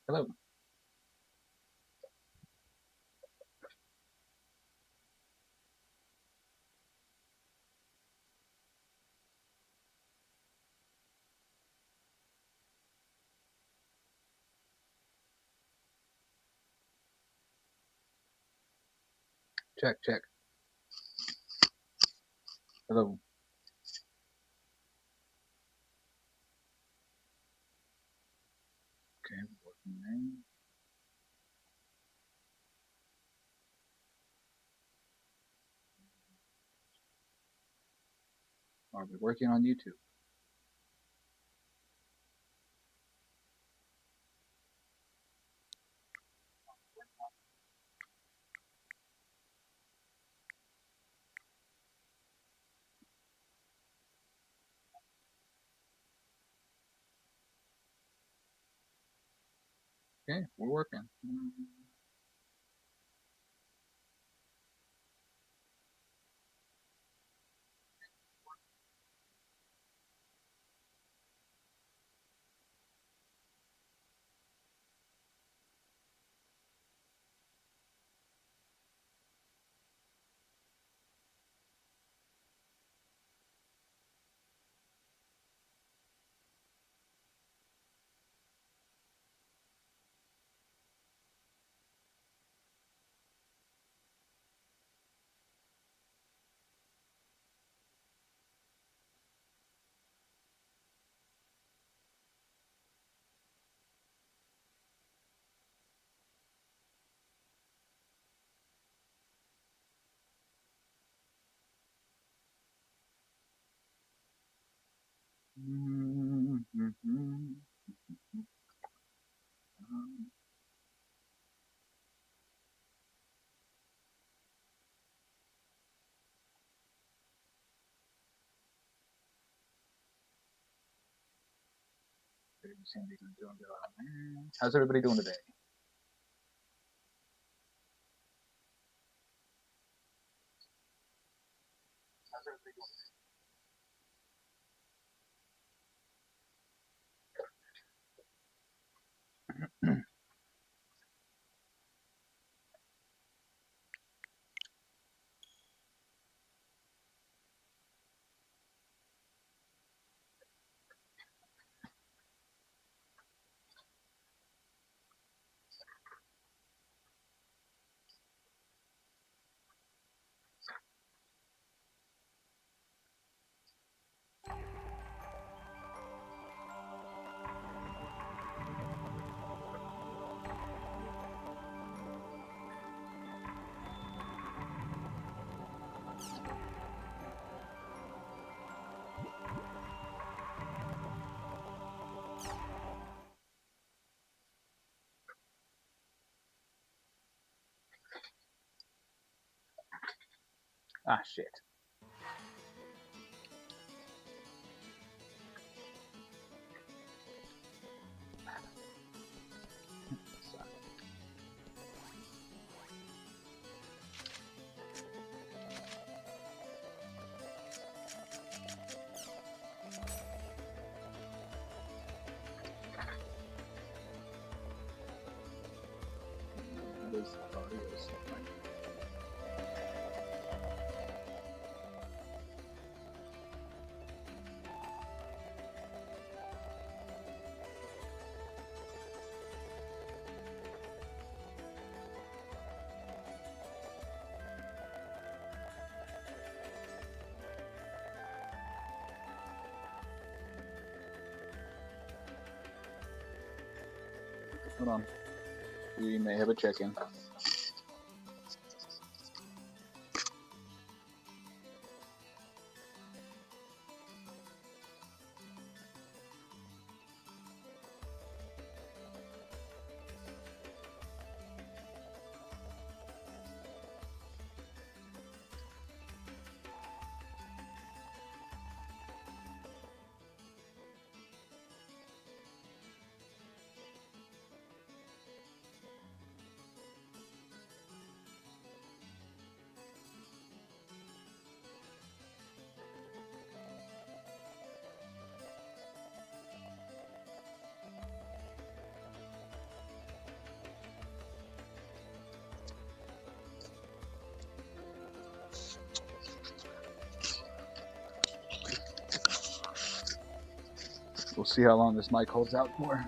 Hello. Check, check. Hello. Okay, working name. Are we working on YouTube? Okay, we're working. How's everybody doing today? Ah, shit. This audio is something. Hold on. We may have a check-in. We'll see how long this mic holds out for.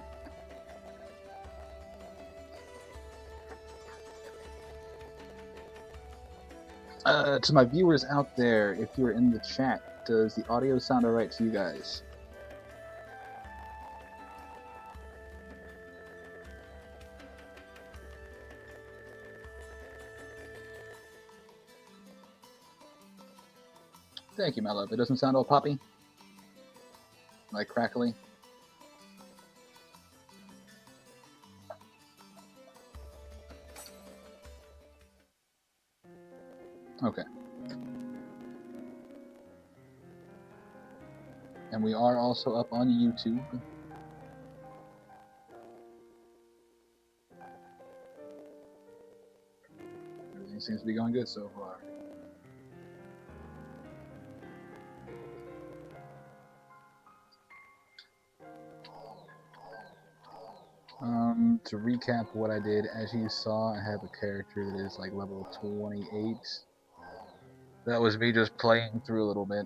To my viewers out there, if you're in the chat, does the audio sound alright to you guys? Thank you, my love. It doesn't sound all poppy? Like crackly? Okay. And we are also up on YouTube. Everything seems to be going good so far. To recap what I did, as you saw, I have a character that is like level 28. That was me just playing through a little bit.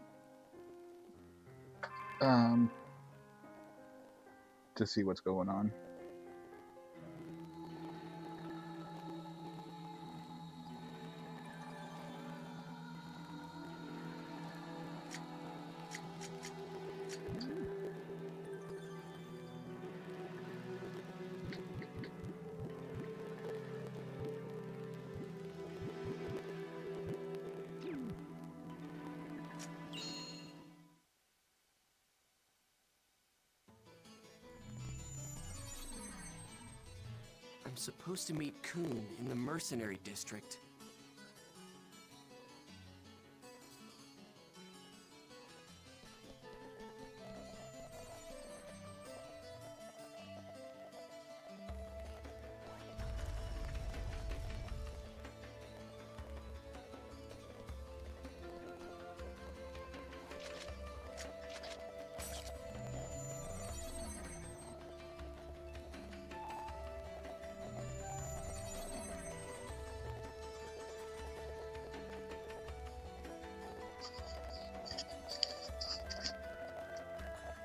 To see what's going on. I'm supposed to meet Kuhn in the mercenary district.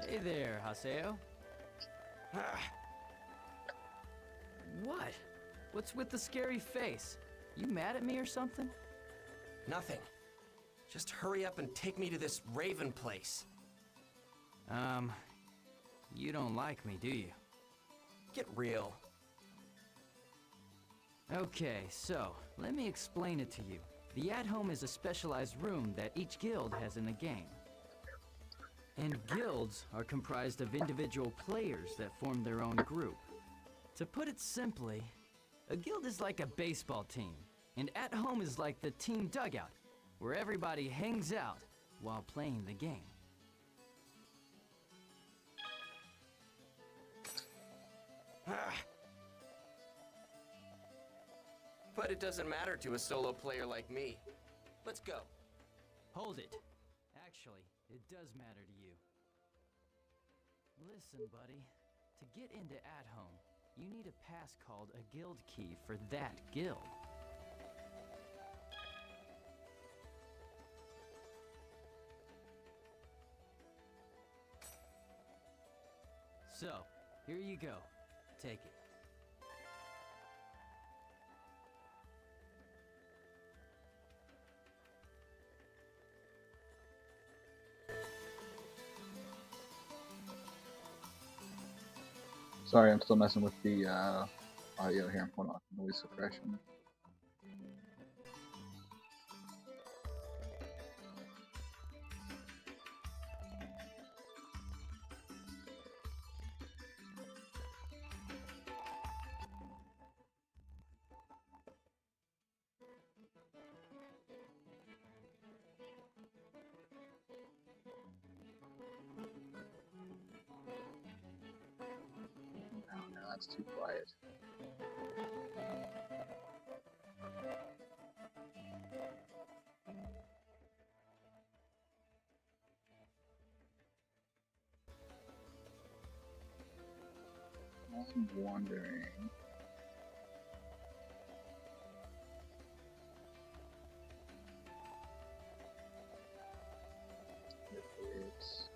Hey there, Haseo. What? What's with the scary face? You mad at me or something? Nothing. Just hurry up and take me to this Raven place. You don't like me, do you? Get real. Okay, so, let me explain it to you. The at-home is a specialized room that each guild has in the game. And guilds are comprised of individual players that form their own group. To put it simply, a guild is like a baseball team, and at-home is like the team dugout, where everybody hangs out while playing the game. But it doesn't matter to a solo player like me. Let's go. Hold it. Actually, it does matter to you. Listen, buddy. To get into at-home, you need a pass called a guild key for that guild. So, here you go. Take it. Sorry, I'm still messing with the audio here. Hold on, noise suppression. No, that's too quiet. I'm wondering. If it's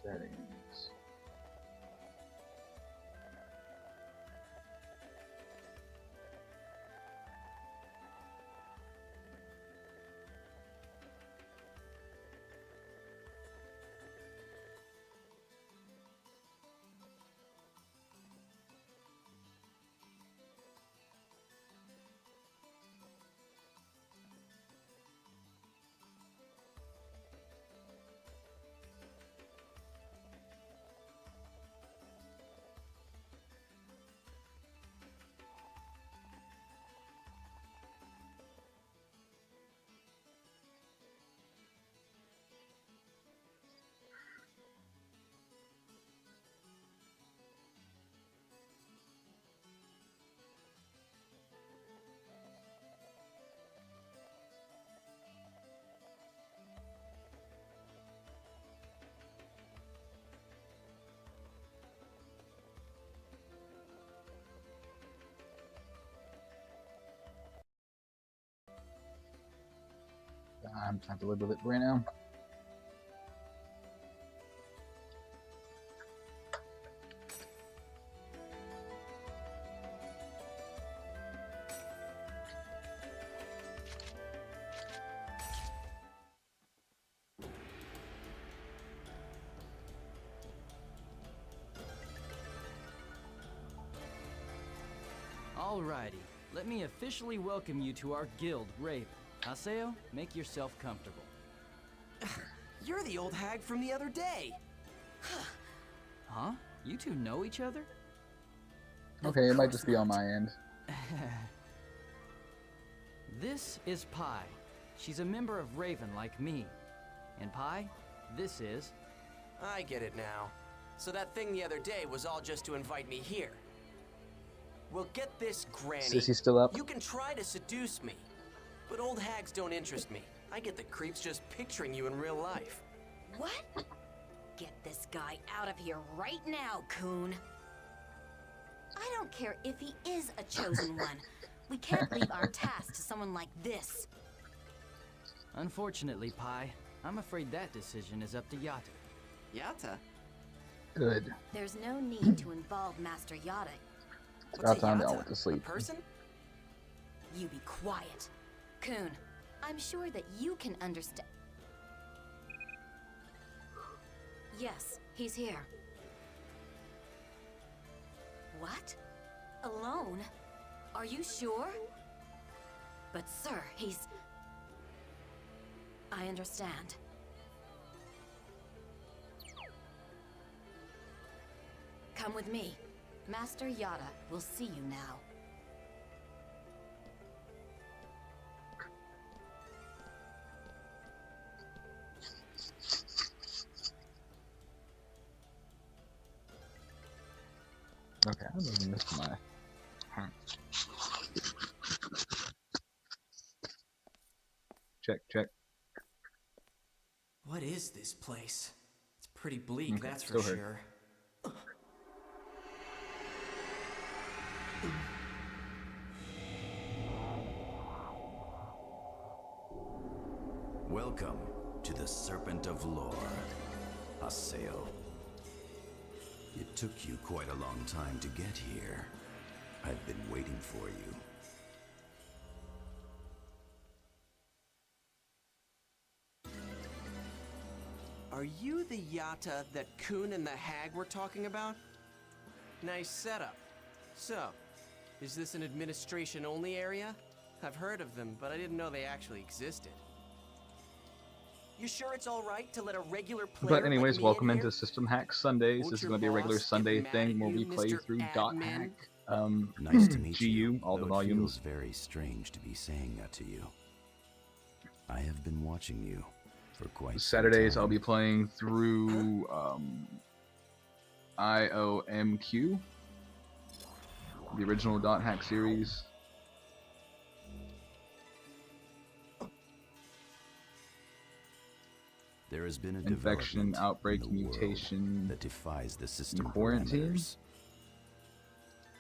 Settings. I'm trying to live with it right now. Alrighty, let me officially welcome you to our guild, Raven. Haseo, make yourself comfortable. You're the old hag from the other day. Huh? You two know each other? Okay, it might just be on my end. This is Pi. She's a member of Raven like me. And Pi, this is... I get it now. So that thing the other day was all just to invite me here. Well, get this, Granny. Sissy's still up. You can try to seduce me, but old hags don't interest me. I get the creeps just picturing you in real life. What? Get this guy out of here right now, Coon. I don't care if he is a chosen one. We can't leave our task to someone like this. Unfortunately, Pi, I'm afraid that decision is up to Yatta. Yatta? Good. There's no need to involve Master Yatta. It's about time they Yatta? all went to sleep. A person? You be quiet. Coon, I'm sure that you can understand. Yes, he's here. What? Alone? Are you sure? But sir, he's... I understand. Come with me. Master Yatta will see you now. Okay, I didn't miss my... Check, check. What is this place? It's pretty bleak, Okay, that's for still sure. Welcome to the Serpent of Lore, Haseo. It took you quite a long time to get here. I've been waiting for you. Are you the Yatta that Coon and the hag were talking about? Nice setup. So, is this an administration-only area? I've heard of them, but I didn't know they actually existed. You sure it's all right to let a regular player But anyways, like me welcome in into here? System Hack Sundays. Won't This is your going to be a regular boss get Sunday mad thing at where we you, play Mr. through Admin? .hack. Nice to meet GU, you. all the though volumes. It feels very strange to be saying that to you. I have been watching you for quite Saturdays some I'll time. be playing through IOMQ, the original .hack series. There has been a Infection, development outbreak, in the world mutation, that defies the system quarantine. parameters.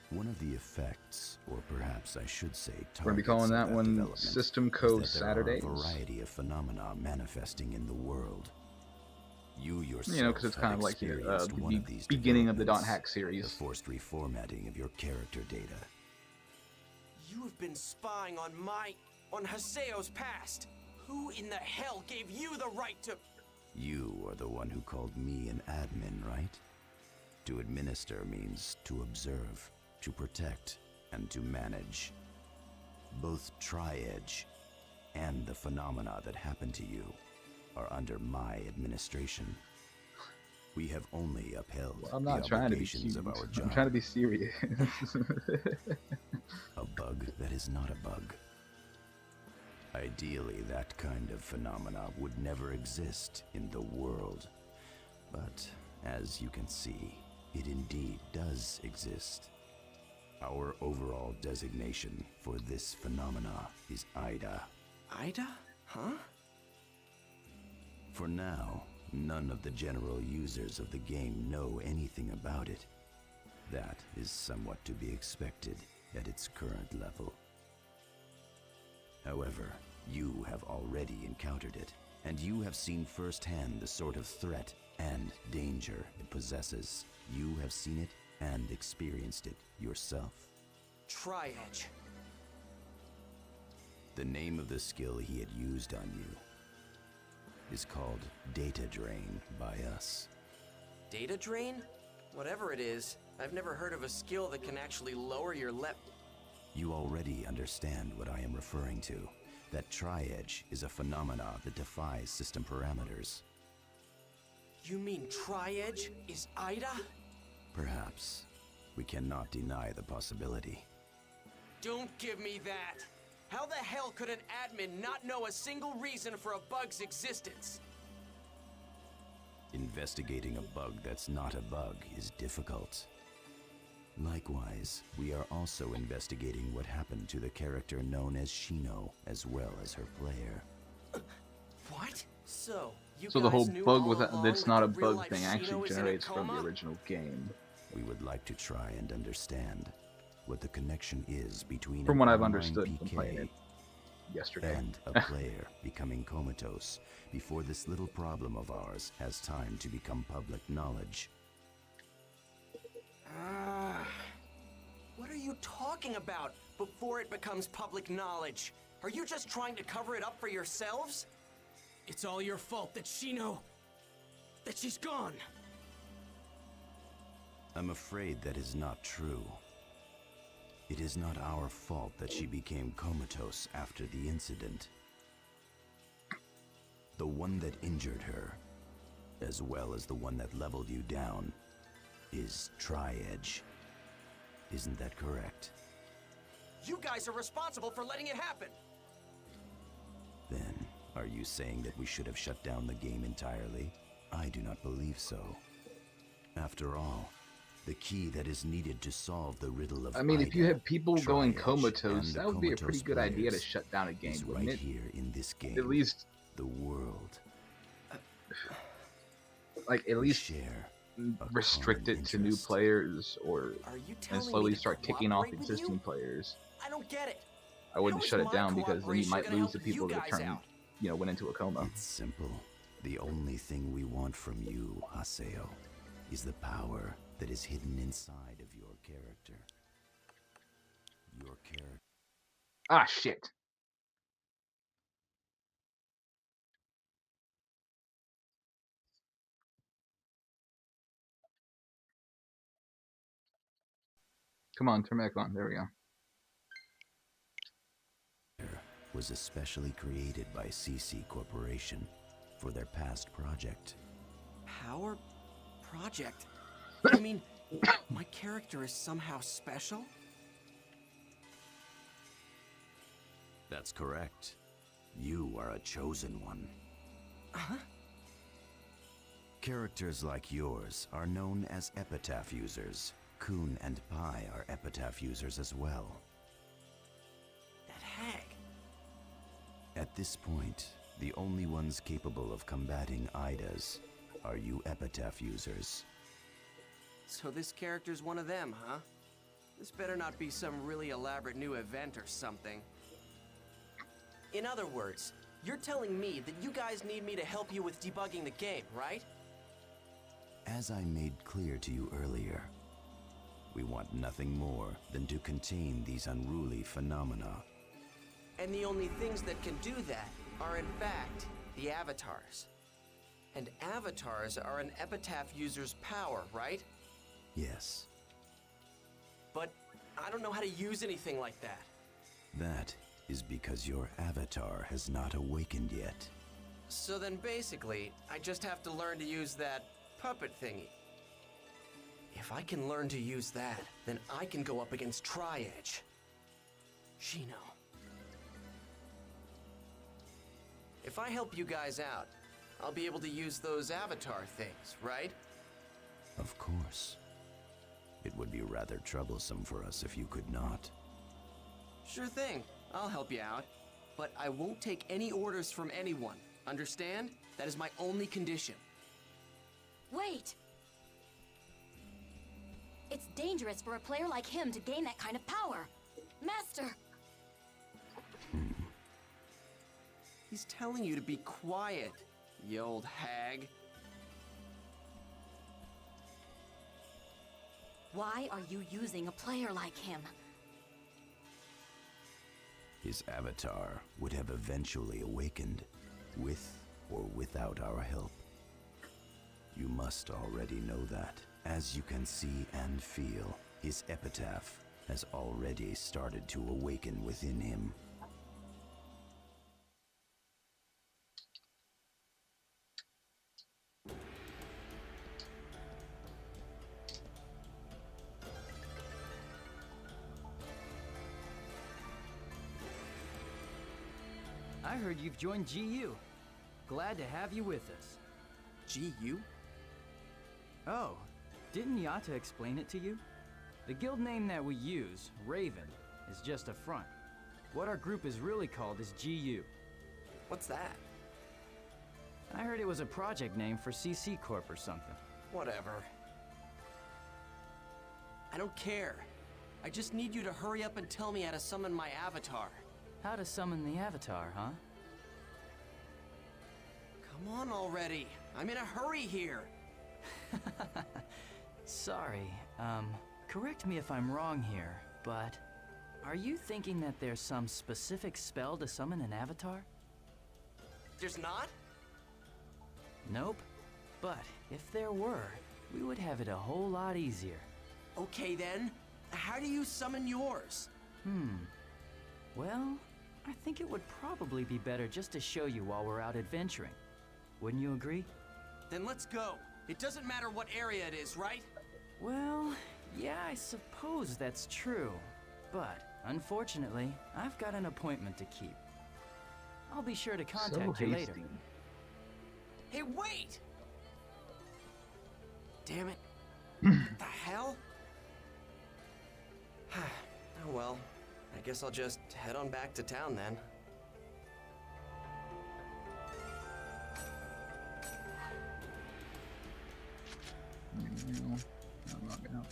One of the effects, or perhaps I should say We're gonna be targets calling of that one development, System is Code that there Saturdays. are a variety of phenomena manifesting in the world. You yourself You know, because it's have kind of like experienced one of these beginning of the Don't developments, Hack the series. forced reformatting of your character data. You have been spying on Haseo's past. Who in the hell gave you the right to... You are the one who called me an admin, right? To administer means to observe, to protect, and to manage. Both Tri-Edge and the phenomena that happened to you are under my administration. We have only upheld Well, I'm not the trying to be obligations cute. of our job. I'm trying to be serious. A bug that is not a bug. Ideally, that kind of phenomena would never exist in the world. But, as you can see, it indeed does exist. Our overall designation for this phenomena is Ida. Ida? Huh? For now, none of the general users of the game know anything about it. That is somewhat to be expected at its current level. However, you have already encountered it, and you have seen firsthand the sort of threat and danger it possesses. You have seen it and experienced it yourself. Tri-Edge. The name of the skill he had used on you is called Data Drain by us. Data drain? Whatever it is, I've never heard of a skill that can actually lower your You already understand what I am referring to. That Tri-Edge is a phenomena that defies system parameters. You mean Tri-Edge is Ida? Perhaps. We cannot deny the possibility. Don't give me that! How the hell could an admin not know a single reason for a bug's existence? Investigating a bug that's not a bug is difficult. Likewise, we are also investigating what happened to the character known as Shino, as well as her player. What? So, you So guys the whole knew bug all with along that's that not a the real bug life thing Shino actually is in a generates from the coma? original game. We would like to try and understand what the connection is between From an what I've online understood from playing PK it yesterday. and a player becoming comatose before this little problem of ours has time to become public knowledge. What are you talking about before it becomes public knowledge? Are you just trying to cover it up for yourselves? It's all your fault that Shino... that she's gone. I'm afraid that is not true. It is not our fault that she became comatose after the incident. The one that injured her, as well as the one that leveled you down, is Tri-Edge. Isn't that correct? You guys are responsible for letting it happen. Then, are you saying that we should have shut down the game entirely? I do not believe so. After all, the key that is needed to solve the riddle of I mean, if you Ida, had people going Tri-Edge, comatose, and that the would be a pretty comatose good idea to players shut down a game, is wouldn't right it? here in this game. At least, the world. like, at We least share a restrict common it to new interest. players, or Are you and telling slowly me to start kicking off cooperate with existing you? players. I don't get it. I wouldn't How is shut it my down because then you cooperation might gonna lose the help you people that guys turned, out? went into a coma. It's simple. The only thing we want from you, Haseo, is the power that is hidden inside of your character. Your character. Ah, shit. Come on, turn back on. There we go. Was especially created by CC Corporation for their past project. Power project? You mean my character is somehow special? That's correct. You are a chosen one. Huh? Characters like yours are known as Epitaph users. Kun and Pi are Epitaph users as well. That hag. At this point, the only ones capable of combating Idas are you Epitaph users. So this character's one of them, huh? This better not be some really elaborate new event or something. In other words, you're telling me that you guys need me to help you with debugging the game, right? As I made clear to you earlier, we want nothing more than to contain these unruly phenomena. And the only things that can do that are, in fact, the avatars. And avatars are an epitaph user's power, right? Yes, But I don't know how to use anything like that. that is because your avatar has not awakened yet. So then basically, I just have to learn to use that puppet thingy. If I can learn to use that, then I can go up against Tri-Edge. Shino. If I help you guys out, I'll be able to use those avatar things, right? Of course. It would be rather troublesome for us if you could not. Sure thing. I'll help you out. But I won't take any orders from anyone. Understand? That is my only condition. Wait! It's dangerous for a player like him to gain that kind of power. Master! He's telling you to be quiet, you old hag. Why are you using a player like him? His avatar would have eventually awakened, with or without our help. You must already know that. As you can see and feel, his epitaph has already started to awaken within him. I heard you've joined GU. Glad to have you with us. GU? Oh, didn't Yata explain it to you? The guild name that we use, Raven, is just a front. What our group is really called is GU. What's that? I heard it was a project name for CC Corp or something. Whatever. I don't care. I just need you to hurry up and tell me how to summon my avatar. How to summon the avatar, huh? Come on already. I'm in a hurry here. Sorry, correct me if I'm wrong here, but are you thinking that there's some specific spell to summon an avatar? There's not? Nope. But if there were, we would have it a whole lot easier. Okay then. How do you summon yours? Well, I think it would probably be better just to show you while we're out adventuring. Wouldn't you agree? Then let's go. It doesn't matter what area it is, right? Well, yeah, I suppose that's true. But, unfortunately, I've got an appointment to keep. I'll be sure to contact you later. Hey, wait! Damn it. What the hell? Oh well. I guess I'll just head on back to town then. No, I'm not gonna.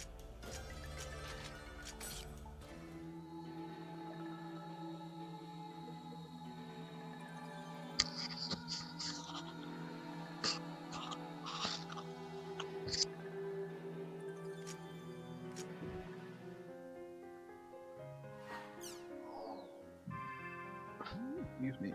Excuse me.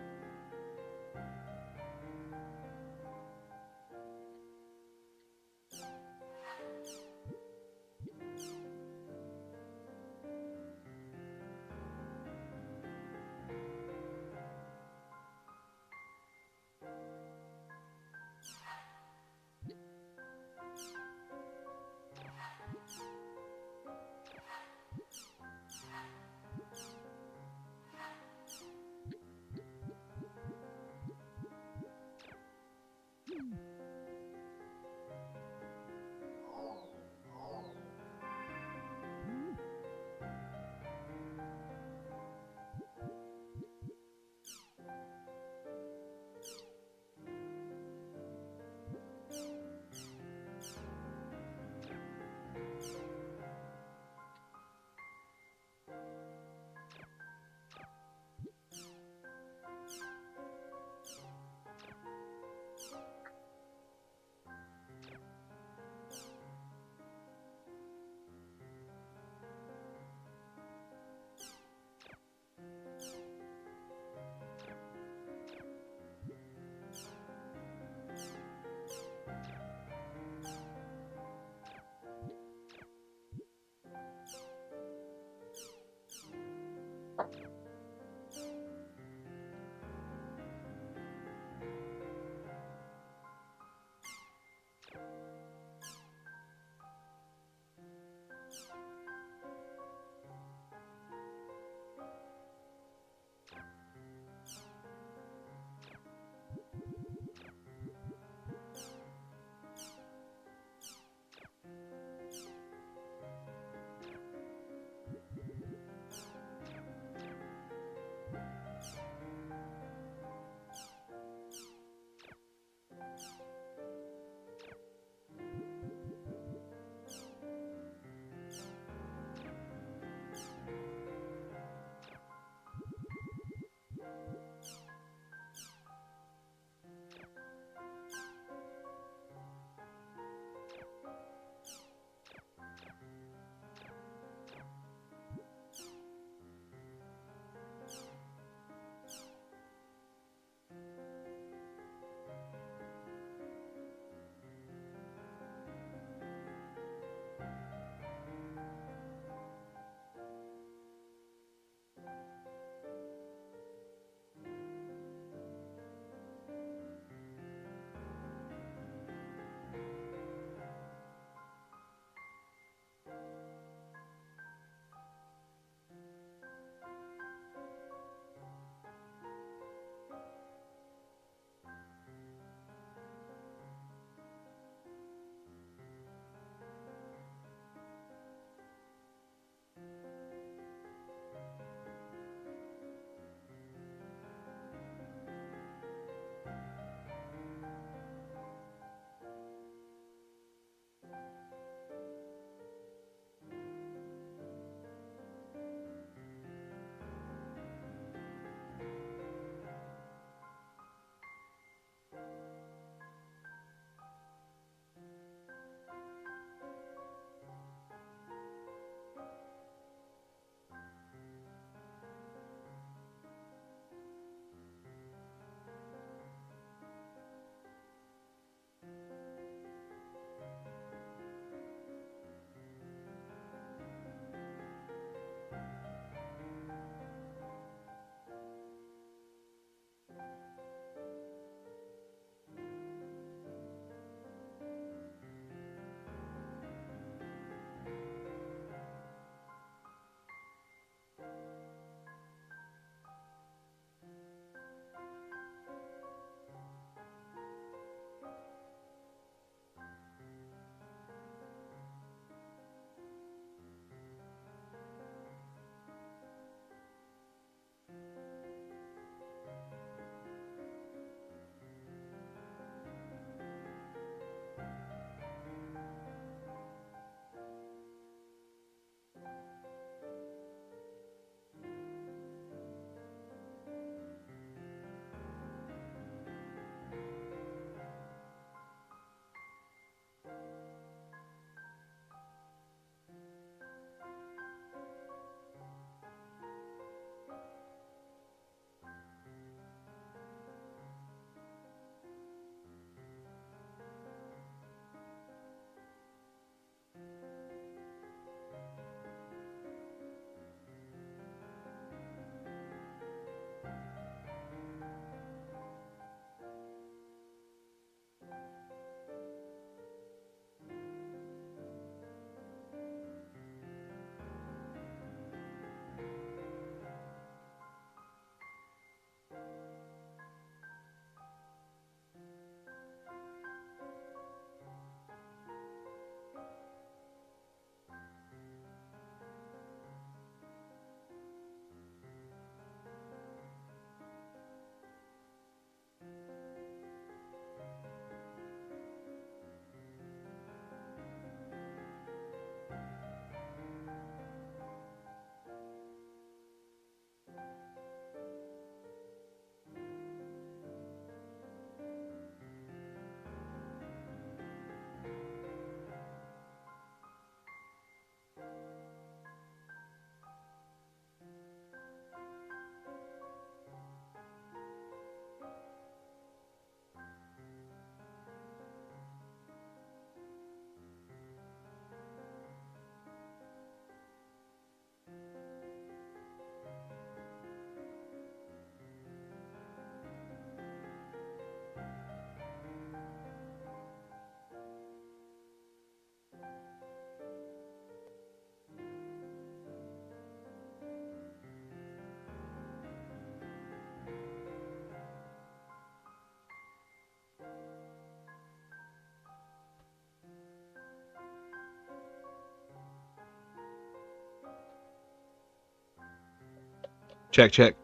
Check, check.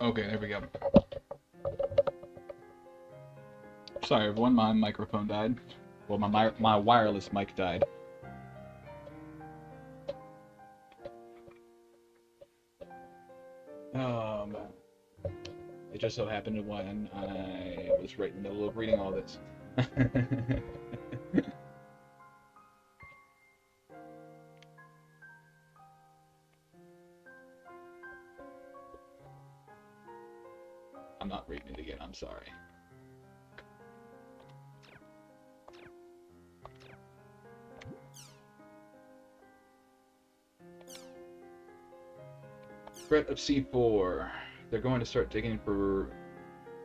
Okay, there we go. Sorry, everyone, my microphone died. Well, my wireless mic died. It just so happened when I was right in the middle of reading all this. I'm not reading it again, I'm sorry. Threat of C4. They're going to start digging for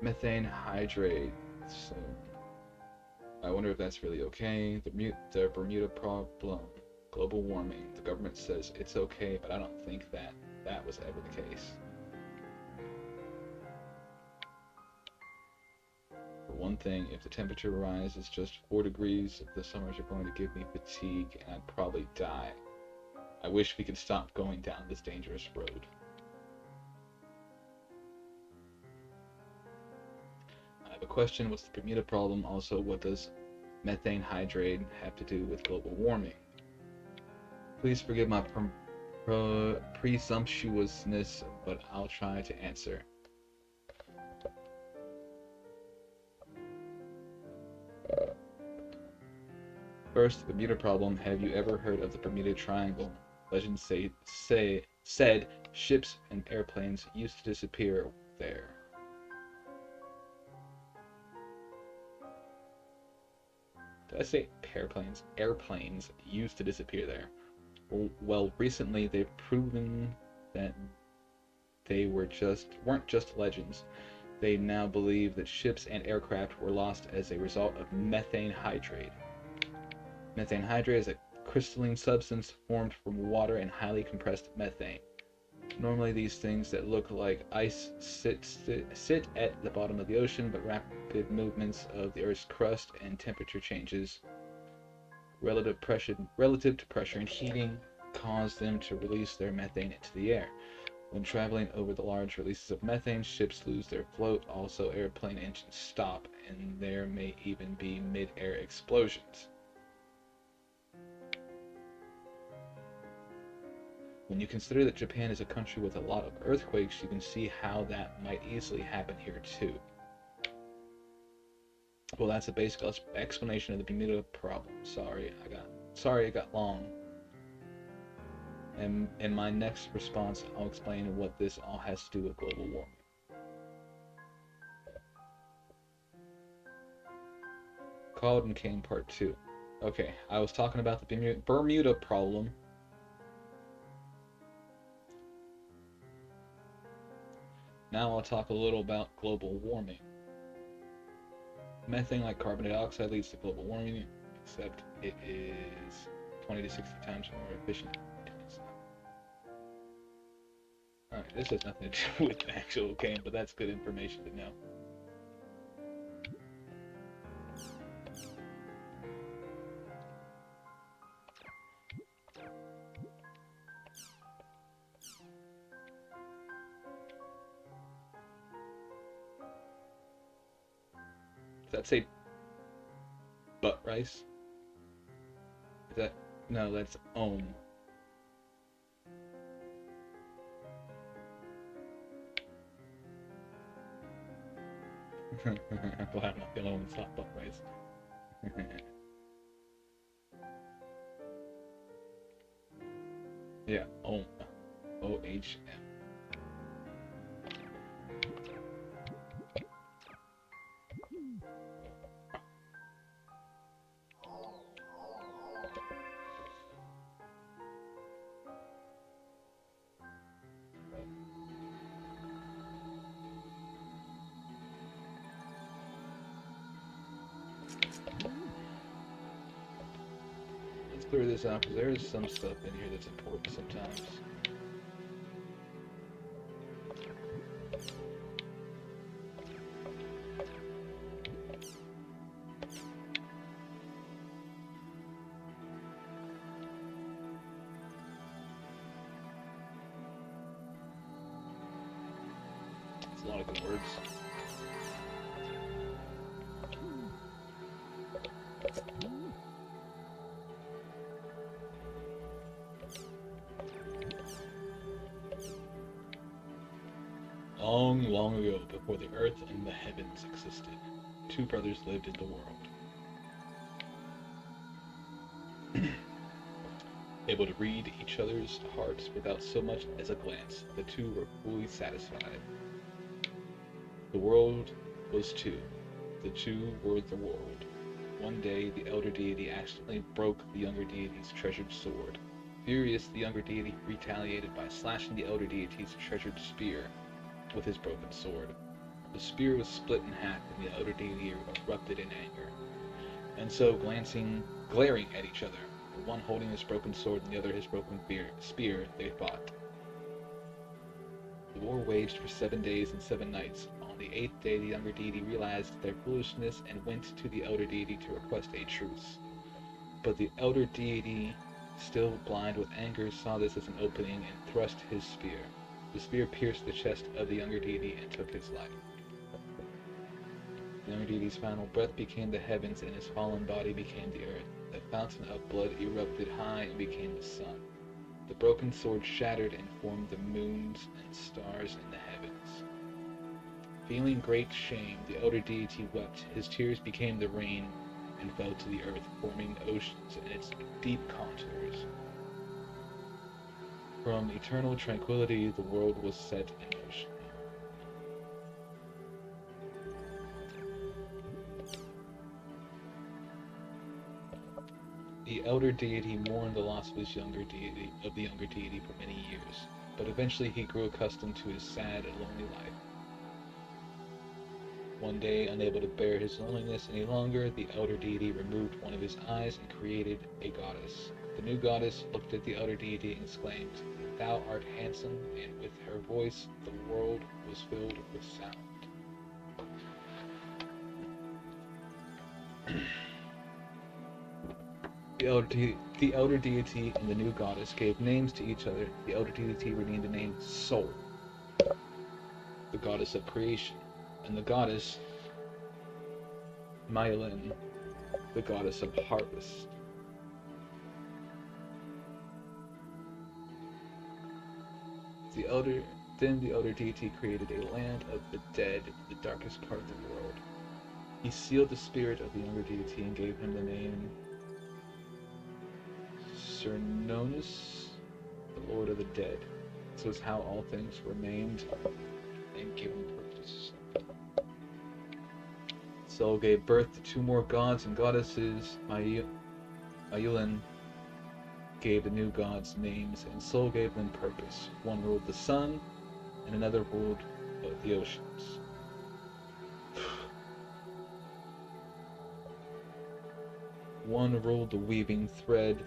methane hydrate. So I wonder if that's really okay. The Bermuda problem. Global warming. The government says it's okay, but I don't think that was ever the case. For one thing, if the temperature rises just 4 degrees, the summers are going to give me fatigue and I'd probably die. I wish we could stop going down this dangerous road. I have a question. What's the Bermuda problem? Also, what does methane hydrate have to do with global warming? Please forgive my presumptuousness, but I'll try to answer. First, the Bermuda problem. Have you ever heard of the Bermuda Triangle? Legends said ships and airplanes used to disappear there. Did I say airplanes? Airplanes used to disappear there. Well, recently they've proven that they weren't just legends. They now believe that ships and aircraft were lost as a result of methane hydrate. Methane hydrate is a crystalline substance formed from water and highly compressed methane. Normally these things that look like ice sit at the bottom of the ocean, but rapid movements of the Earth's crust and temperature changes relative to pressure and heating cause them to release their methane into the air. When traveling over the large releases of methane, ships lose their float, also airplane engines stop, and there may even be mid-air explosions. When you consider that Japan is a country with a lot of earthquakes, you can see how that might easily happen here too. Well, that's a basic explanation of the Bermuda problem. Sorry it got long. And in my next response, I'll explain what this all has to do with global warming. Called and Came Part 2. Okay, I was talking about the Bermuda problem. Now I'll talk a little about global warming. Methane, like carbon dioxide, leads to global warming, except it is 20 to 60 times more efficient. Alright, this has nothing to do with the actual game, but that's good information to know. Does that say butt rice? Is that... No, that's ohm. Glad I'm not the only one that's not butt rice. Yeah, ohm. O-H-M. Let's clear this out because there is some stuff in here that's important sometimes. a lot of good words. Long, long ago, before the earth and the heavens existed, two brothers lived in the world. Able to read each other's hearts without so much as a glance, the two were fully satisfied. The world was two. The two were the world. One day, the elder deity accidentally broke the younger deity's treasured sword. Furious, the younger deity retaliated by slashing the elder deity's treasured spear with his broken sword. The spear was split in half, and the elder deity erupted in anger. And so, glaring at each other, the one holding his broken sword and the other his broken spear, they fought. The war waged for 7 days and 7 nights. On the 8th day, the younger deity realized their foolishness and went to the elder deity to request a truce. But the elder deity, still blind with anger, saw this as an opening and thrust his spear. The spear pierced the chest of the younger deity and took his life. The younger deity's final breath became the heavens, and his fallen body became the earth. A fountain of blood erupted high and became the sun. The broken sword shattered and formed the moons and stars in the heavens. Feeling great shame, the elder deity wept. His tears became the rain and fell to the earth, forming oceans in its deep contours. From eternal tranquility, the world was set in motion. The elder deity mourned the loss of the younger deity for many years, but eventually he grew accustomed to his sad and lonely life. One day, unable to bear his loneliness any longer, the elder deity removed one of his eyes and created a goddess. The new goddess looked at the elder deity and exclaimed, "Thou art handsome," and with her voice the world was filled with sound. The elder deity and the new goddess gave names to each other. The elder deity renamed the name Sol, the goddess of creation, and the goddess Myelin, the goddess of harvest. Then the elder deity created a land of the dead, the darkest part of the world. He sealed the spirit of the younger deity and gave him the name Cernunnos, the Lord of the Dead. This was how all things were named and given purpose. Sol gave birth to 2 more gods and goddesses. Myelin gave the new gods names, and Sol gave them purpose. One ruled the sun, and another ruled the oceans. One ruled the weaving thread,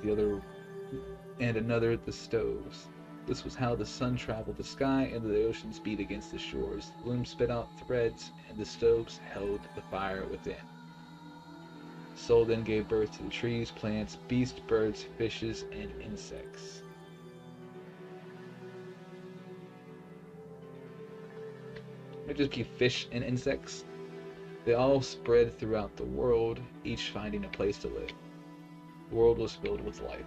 and another the stoves. This was how the sun traveled the sky, and the oceans beat against the shores. The loom spit out threads, and the stoves held the fire within. Sol then gave birth to the trees, plants, beasts, birds, fishes, and insects. It just be fish and insects. They all spread throughout the world, each finding a place to live. The world was filled with life.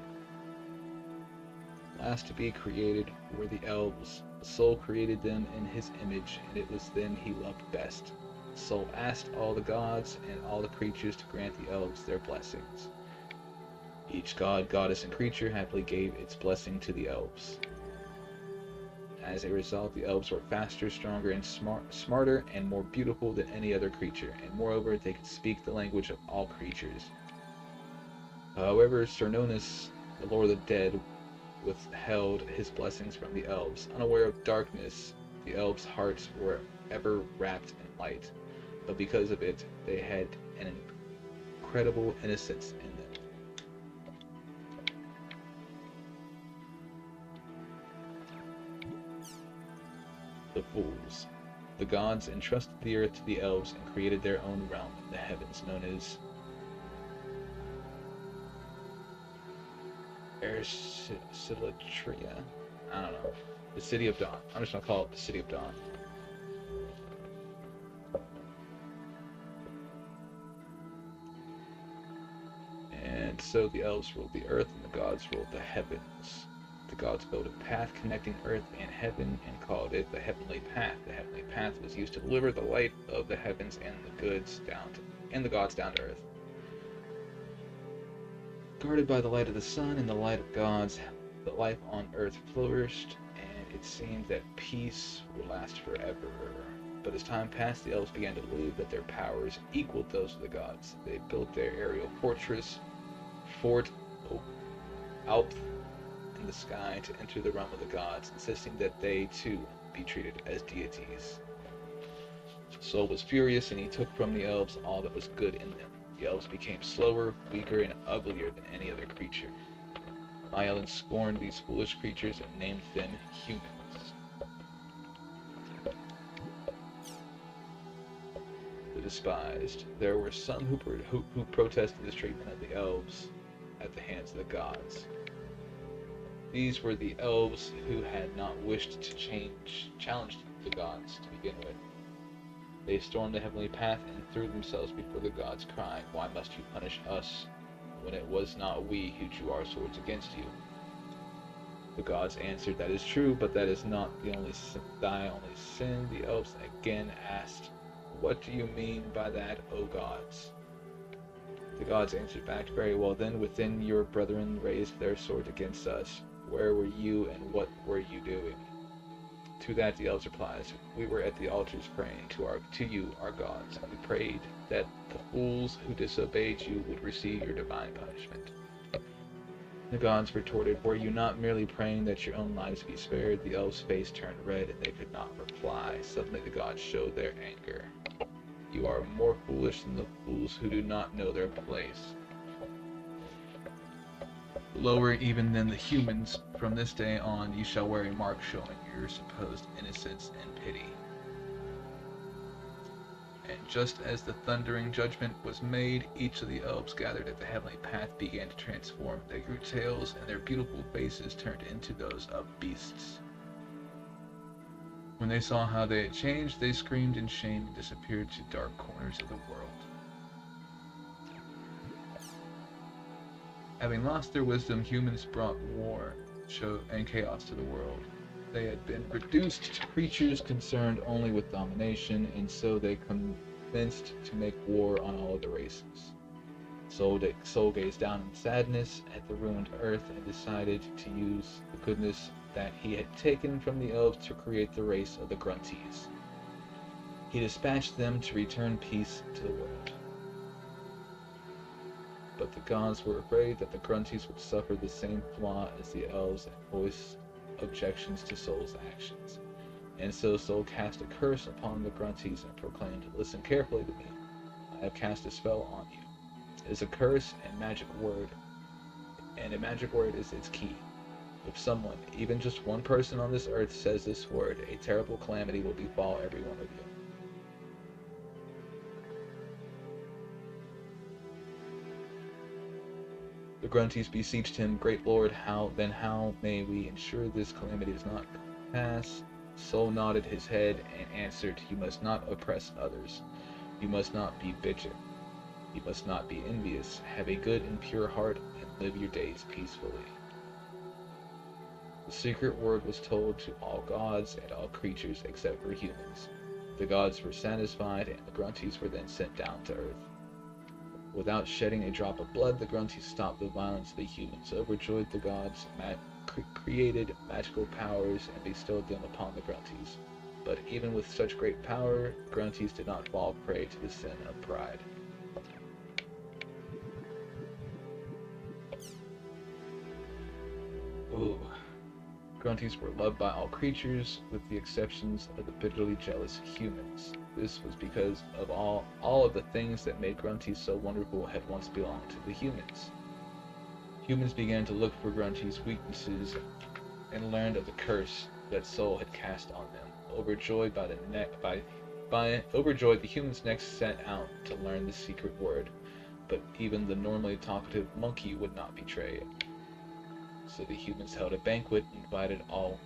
Last to be created were the elves. Sol created them in his image, and it was them he loved best. Sol asked all the gods and all the creatures to grant the elves their blessings. Each god, goddess, and creature happily gave its blessing to the elves. As a result, the elves were faster, stronger, and smarter, and more beautiful than any other creature, and moreover, they could speak the language of all creatures. However, Cernunnos, the Lord of the Dead, withheld his blessings from the elves. Unaware of darkness, the elves' hearts were ever wrapped in light, but because of it, they had an incredible innocence in them. The fools. The gods entrusted the earth to the elves and created their own realm in the heavens known as Ersilatria. I don't know. The City of Dawn. I'm just gonna call it the City of Dawn. And so the elves ruled the earth, and the gods ruled the heavens. The gods built a path connecting earth and heaven and called it the Heavenly Path. The Heavenly Path was used to deliver the light of the heavens and the gods down to earth. Guarded by the light of the sun and the light of gods, the life on earth flourished, and it seemed that peace would last forever. But as time passed, the elves began to believe that their powers equaled those of the gods. They built their aerial fortress, Fort Alpth, in the sky to enter the realm of the gods, insisting that they too be treated as deities. Sol was furious, and he took from the elves all that was good in them. The elves became slower, weaker, and uglier than any other creature. Maelon scorned these foolish creatures and named them humans. The despised. There were some who protested this treatment of the elves at the hands of the gods. These were the elves who had not wished to challenge the gods to begin with. They stormed the heavenly path and threw themselves before the gods, crying, "Why must you punish us, when it was not we who drew our swords against you?" The gods answered, "That is true, but that is not thy only sin." The elves again asked, "What do you mean by that, O gods?" The gods answered back, "Very well then, within your brethren raised their sword against us. Where were you, and what were you doing?" To that the elves replied, "We were at the altars praying to you, our gods, and we prayed that the fools who disobeyed you would receive your divine punishment." The gods retorted, "Were you not merely praying that your own lives be spared?" The elves' face turned red, and they could not reply. Suddenly the gods showed their anger. "You are more foolish than the fools who do not know their place. Lower even than the humans, from this day on you shall wear a mark showing your supposed innocence and pity." And just as the thundering judgment was made, each of the elves gathered at the heavenly path began to transform. They grew tails, and their beautiful faces turned into those of beasts. When they saw how they had changed, they screamed in shame and disappeared to dark corners of the world. Having lost their wisdom, humans brought war and chaos to the world. They had been reduced to creatures concerned only with domination, and so they commenced to make war on all of the races. Sol gazed down in sadness at the ruined earth and decided to use the goodness that he had taken from the elves to create the race of the Grunties. He dispatched them to return peace to the world. But the gods were afraid that the Grunties would suffer the same flaw as the elves and voiced objections to Sol's actions. And so Sol cast a curse upon the Grunties and proclaimed, "Listen carefully to me. I have cast a spell on you. It is a curse and magic word, and a magic word is its key. If someone, even just one person on this earth, says this word, a terrible calamity will befall every one of you." The Grunties beseeched him, "Great Lord, how may we ensure this calamity does not pass?" Sol nodded his head and answered, "You must not oppress others. You must not be bitter. You must not be envious. Have a good and pure heart and live your days peacefully." The secret word was told to all gods and all creatures except for humans. The gods were satisfied, and the Grunties were then sent down to earth. Without shedding a drop of blood, the Grunties stopped the violence of the humans. Overjoyed, the gods created magical powers and bestowed them upon the Grunties. But even with such great power, Grunties did not fall prey to the sin of pride. Ooh. Grunties were loved by all creatures, with the exceptions of the bitterly jealous humans. This was because of all of the things that made Grunties so wonderful had once belonged to the humans. Humans began to look for Grunties' weaknesses and learned of the curse that Sol had cast on them. Overjoyed, the humans next set out to learn the secret word, but even the normally talkative monkey would not betray it. So the humans held a banquet and invited all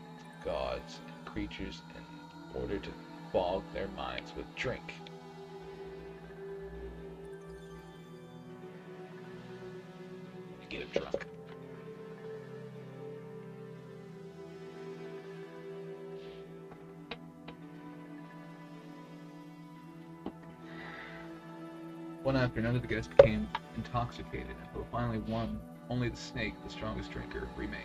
gods and creatures in order to fog their minds with drink. get him drunk. One after another, the guests became intoxicated until finally only the snake, the strongest drinker, remained.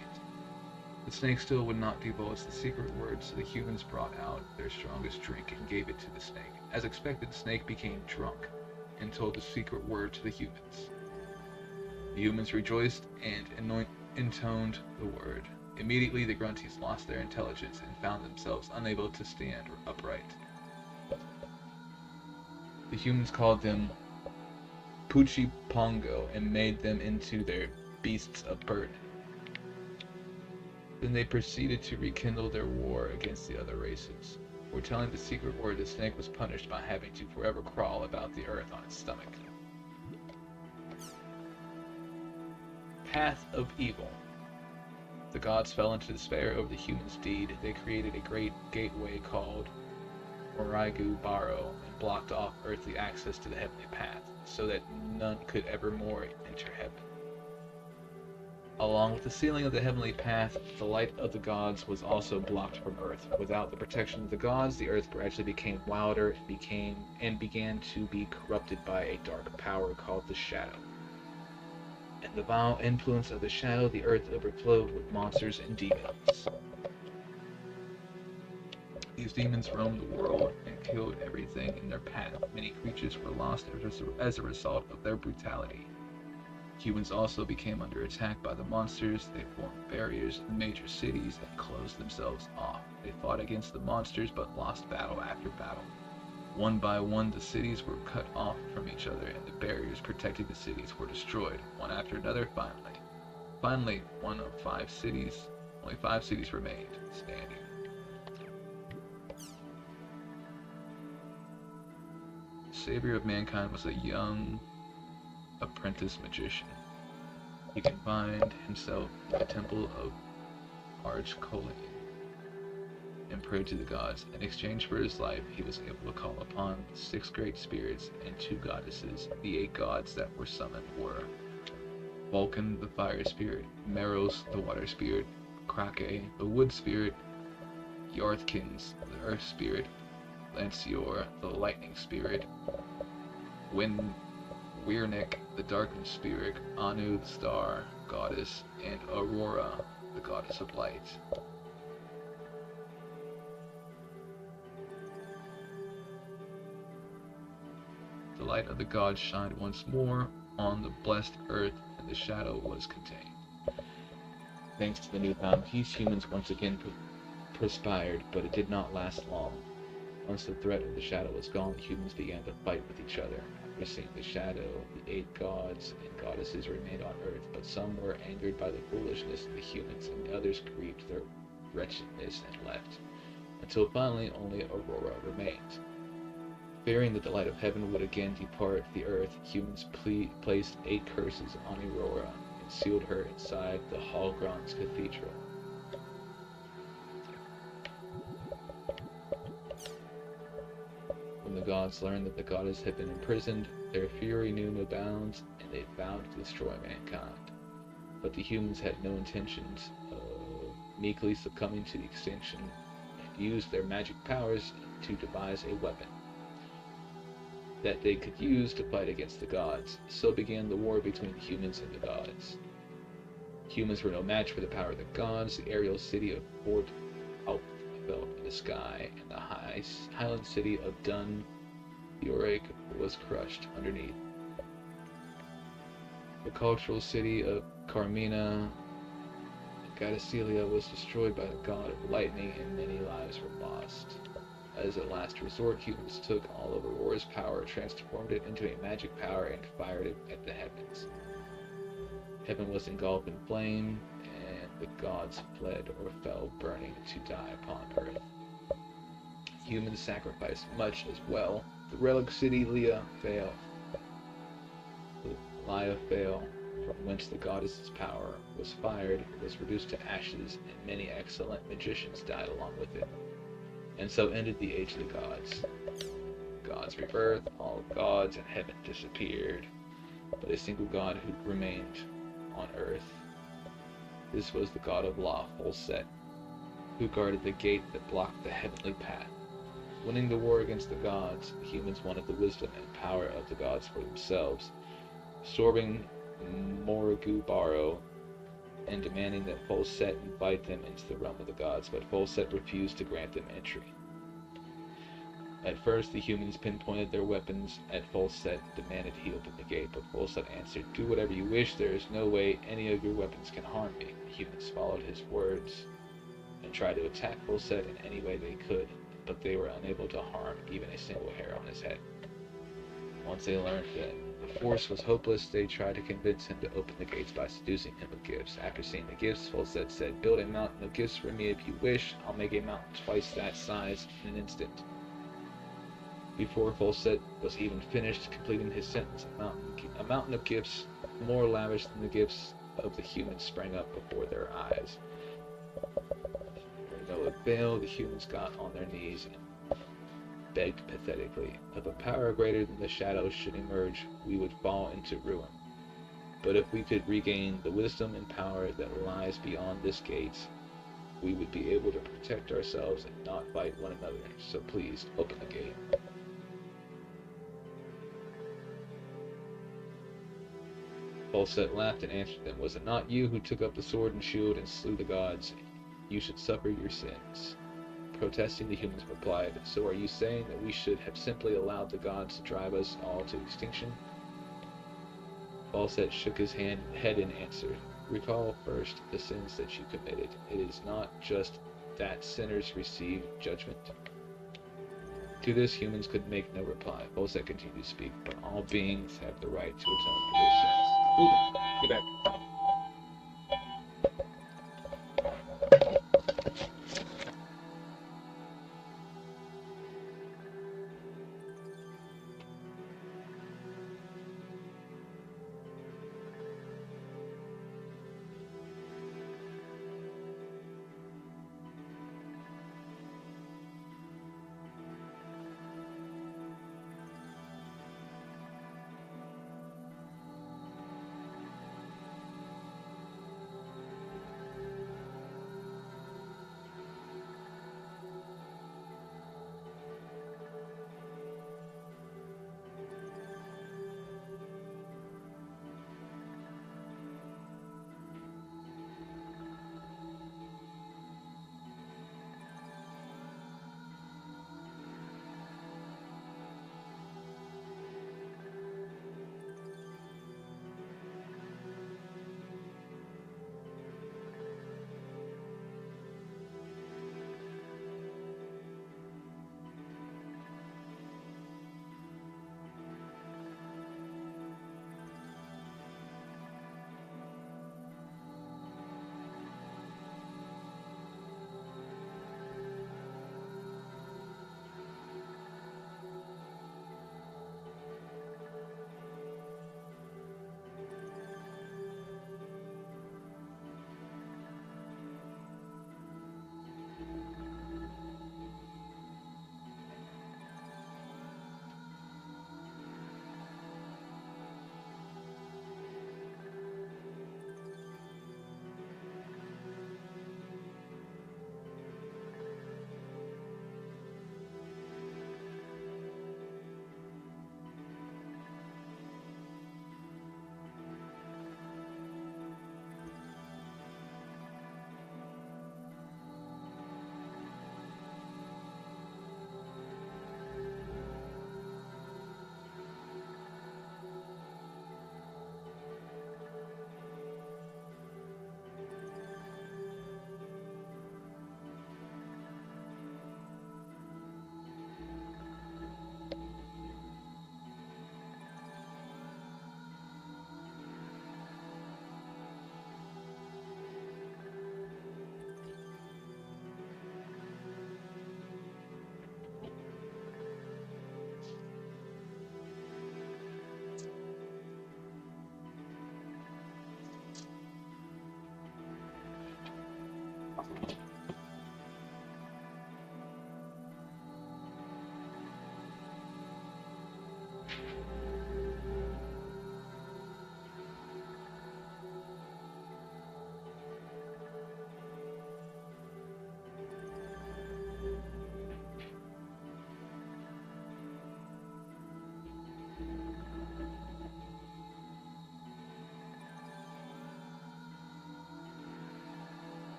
The snake still would not divulge the secret words, so the humans brought out their strongest drink and gave it to the snake. As expected, the snake became drunk and told the secret word to the humans. The humans rejoiced and intoned the word. Immediately, the grunties lost their intelligence and found themselves unable to stand upright. The humans called them Puchi Pongo and made them into their beasts of burden. Then they proceeded to rekindle their war against the other races. For telling the secret word, the snake was punished by having to forever crawl about the earth on its stomach. Path of Evil. The gods fell into despair over the humans' deed. They created a great gateway called Moraigu Baro and blocked off earthly access to the heavenly path, so that none could ever more enter heaven. Along with the sealing of the heavenly path, the light of the gods was also blocked from earth. Without the protection of the gods, the earth gradually became wilder and began to be corrupted by a dark power called the Shadow. In the vile influence of the Shadow, the earth overflowed with monsters and demons. These demons roamed the world and killed everything in their path. Many creatures were lost as a result of their brutality. Humans also became under attack by the monsters. They formed barriers in major cities and closed themselves off. They fought against the monsters but lost battle after battle. One by one, the cities were cut off from each other and the barriers protecting the cities were destroyed, one after another. Finally, only 5 cities remained standing. The savior of mankind was a young apprentice magician. He confined himself in the temple of Archkolin and prayed to the gods. In exchange for his life, he was able to call upon 6 great spirits and 2 goddesses. The 8 gods that were summoned were Vulcan, the fire spirit, Meros, the water spirit, Krake, the wood spirit, Yarthkins, the earth spirit, Lancior, the lightning spirit, Wyrnik, the darkness spirit, Anu, the star goddess, and Aurora, the goddess of light. The light of the gods shined once more on the blessed earth, and the shadow was contained. Thanks to the newfound peace, humans once again prospered, but it did not last long. Once the threat of the shadow was gone, the humans began to fight with each other. After seeing the shadow, the 8 gods and goddesses remained on earth, but some were angered by the foolishness of the humans, and the others grieved their wretchedness and left, until finally only Aurora remained. Fearing that the light of heaven would again depart the earth, humans placed 8 curses on Aurora and sealed her inside the Hallgrons Cathedral. When the gods learned that the goddess had been imprisoned, their fury knew no bounds, and they vowed to destroy mankind. But the humans had no intentions of meekly succumbing to the extinction, and used their magic powers to devise a weapon that they could use to fight against the gods. So began the war between the humans and the gods. Humans were no match for the power of the gods. The aerial city of Fort Alp fell in the sky, and the highland city of Dun Biorik was crushed underneath. The cultural city of Carmina Gadicilia was destroyed by the god of lightning, and many lives were lost. As a last resort, humans took all of Aurora's power, transformed it into a magic power, and fired it at the heavens. Heaven was engulfed in flame, and the gods fled or fell burning to die upon earth. Humans sacrificed much as well. The relic city Leia fell, from whence the goddess's power was fired, was reduced to ashes, and many excellent magicians died along with it. And so ended the age of the gods. God's rebirth, all gods in heaven disappeared, but a single god who remained on Earth. This was the god of law, Folset, who guarded the gate that blocked the heavenly path. Winning the war against the gods, the humans wanted the wisdom and power of the gods for themselves, absorbing Morgubaro and demanding that Folset invite them into the realm of the gods, but Folset refused to grant them entry. At first, the humans pinpointed their weapons at Folset, demanded he open the gate, but Folset answered, "Do whatever you wish, there is no way any of your weapons can harm me." The humans followed his words and tried to attack Folset in any way they could, but they were unable to harm even a single hair on his head. Once they learned that the force was hopeless, they tried to convince him to open the gates by seducing him with gifts. After seeing the gifts, Folset said, "Build a mountain of gifts for me if you wish. I'll make a mountain twice that size in an instant." Before Folset was even finished completing his sentence, a mountain of gifts more lavish than the gifts of the humans sprang up before their eyes. For no avail, the humans got on their knees and begged pathetically. If a power greater than the shadows should emerge, we would fall into ruin. But if we could regain the wisdom and power that lies beyond this gate, we would be able to protect ourselves and not fight one another. So please, open the gate. Folset laughed and answered them, "Was it not you who took up the sword and shield and slew the gods? You should suffer your sins." Protesting, the humans replied, "So are you saying that we should have simply allowed the gods to drive us all to extinction?" Folset shook his head and answered, "Recall first the sins that you committed. It is not just that sinners receive judgment." To this, humans could make no reply. Folset continued to speak, "But all beings have the right to atone for their sins." Ooh, get back.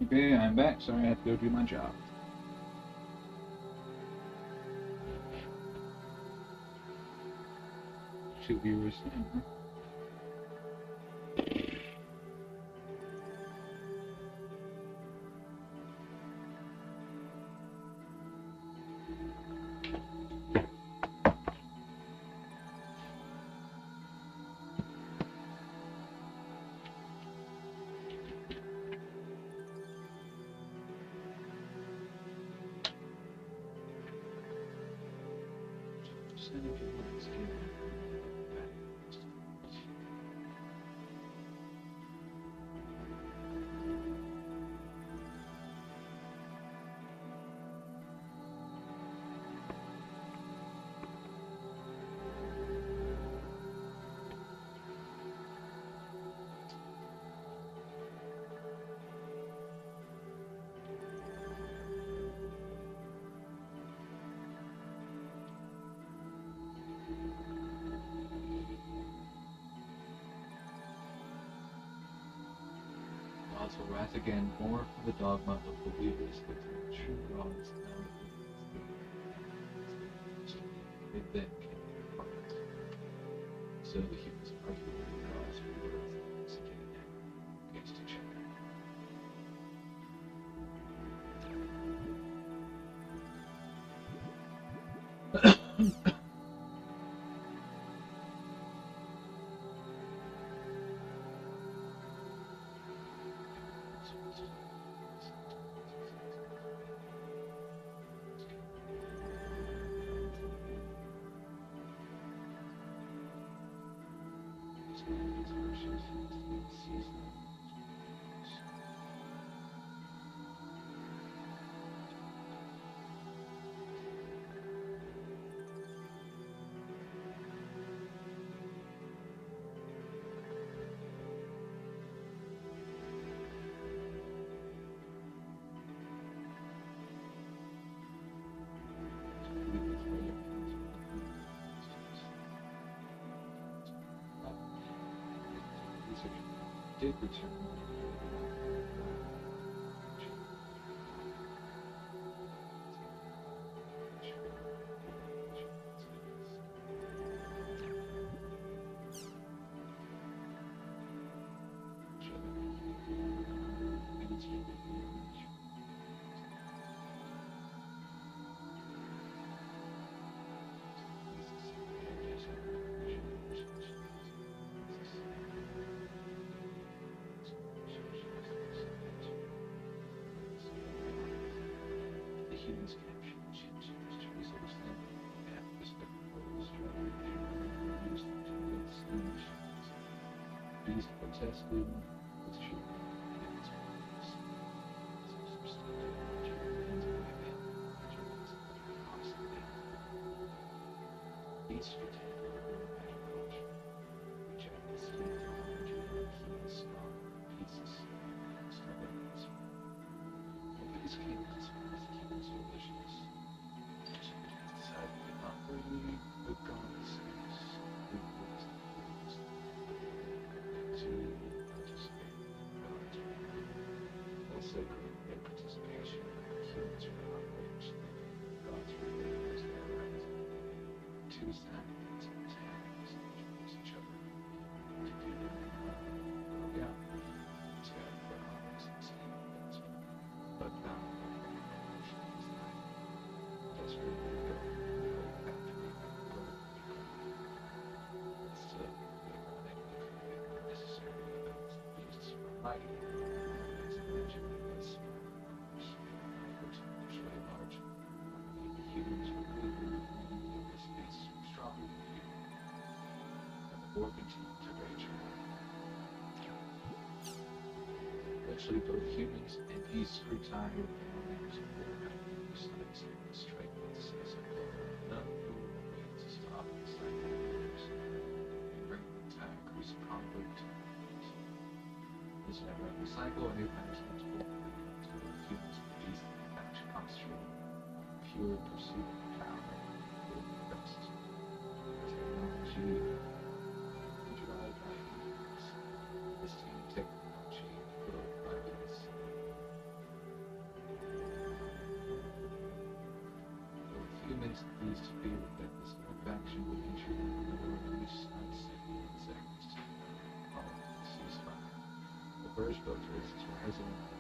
Okay, I'm back. Sorry, I had to go do my job. Shoot, we were saying, huh? Gods will rise again, more from the dogma of believers that the true God is now they then came apart. So the humans argue with gods for the earth against each other. Did return. Humans captured ships to resource them and respect for the strategy used to extinguish ships. These protested with children and its purpose. These strategic agriculture, which at the state of human stock pieces, stubbornness. These came to delicious. Decided to not believe the gods to participate in God's will. While sacred their participation, humans were not rich. God's will was their right. Two sides antagonize each other to do yeah. To have their lives and standards. But now eventually, both humans and beasts grew tired of the rumors of war happening on the sides of the strike with the citizen. None knew a way to stop the cycle of wars and bring the entire increase of conflict to an end. This never-ending cycle of new punishments will lead to both humans and beasts in faction concentrating on pure pursuit of power for the best. Technology derived by humans. This technology built by us Since these feared that this faction would contribute to the release on city insects following the ceasefire, the British protests were hesitant.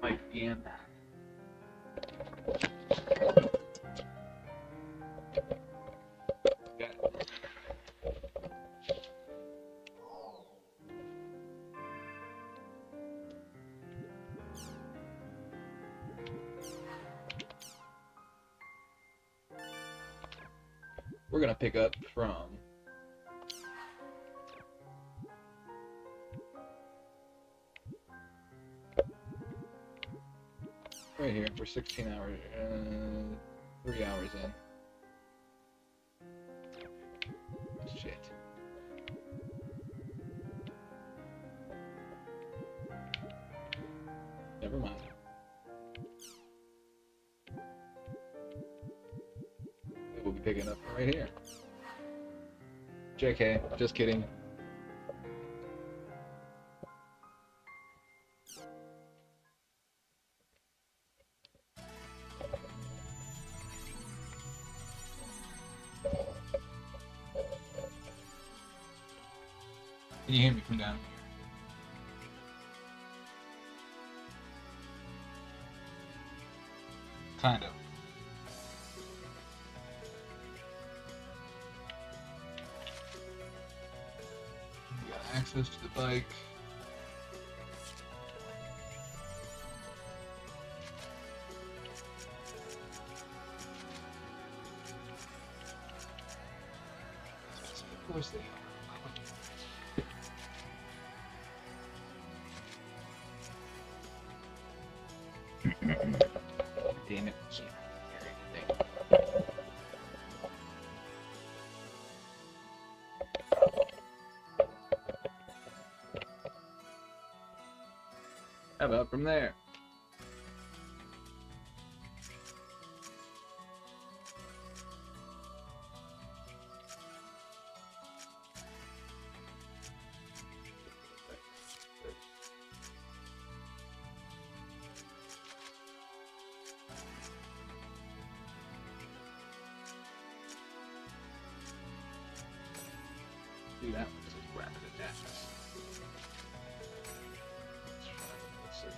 might be in. Got it. We're gonna pick up from right here. We're 16 hours, 3 hours in. Shit. Never mind. We'll be picking up right here. JK, just kidding. Can you hear me from down here? Kind of. We got access to the bike. Of course they are. Damn it. Can't hear anything. How about from there? Do that one, this is rapid attacks. Let's see.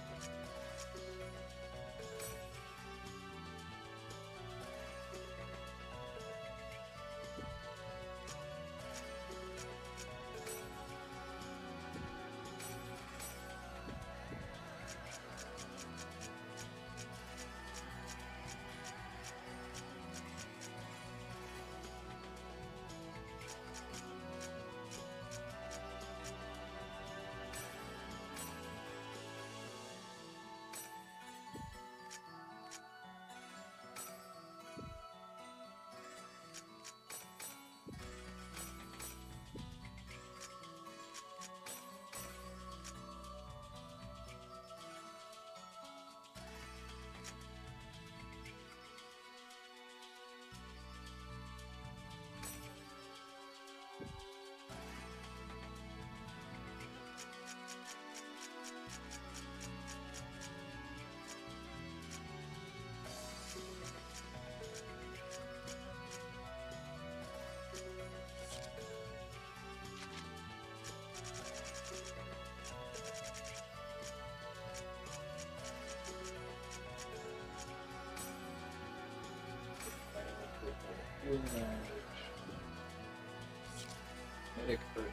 Medic Earth.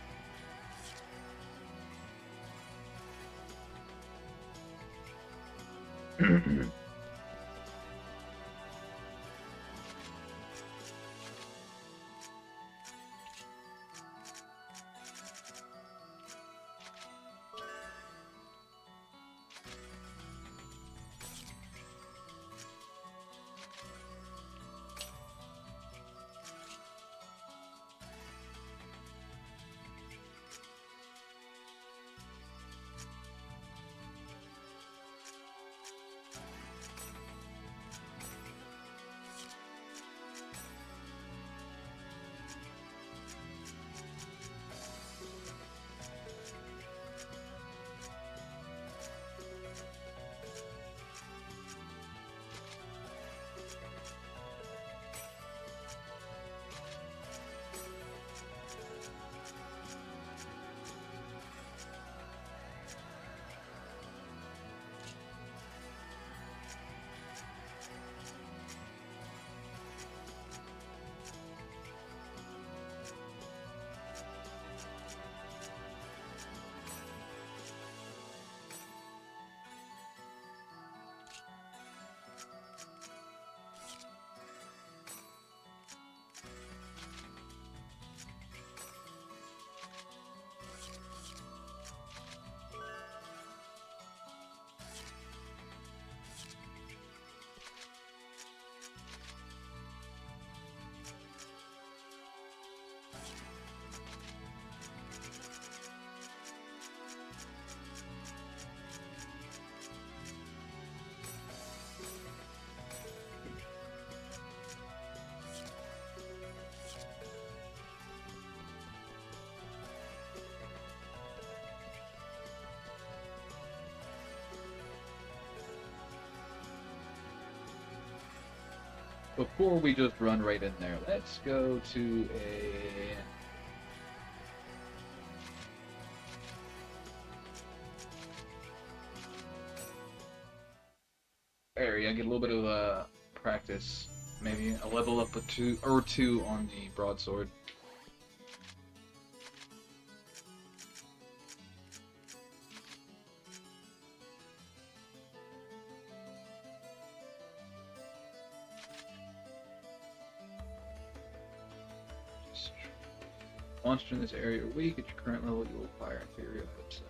before we just run right in there, let's go to a... area, get a little bit of practice. Maybe a level up or two on the broadsword. Monster in this area are weak. At your current level, you will fire inferior items.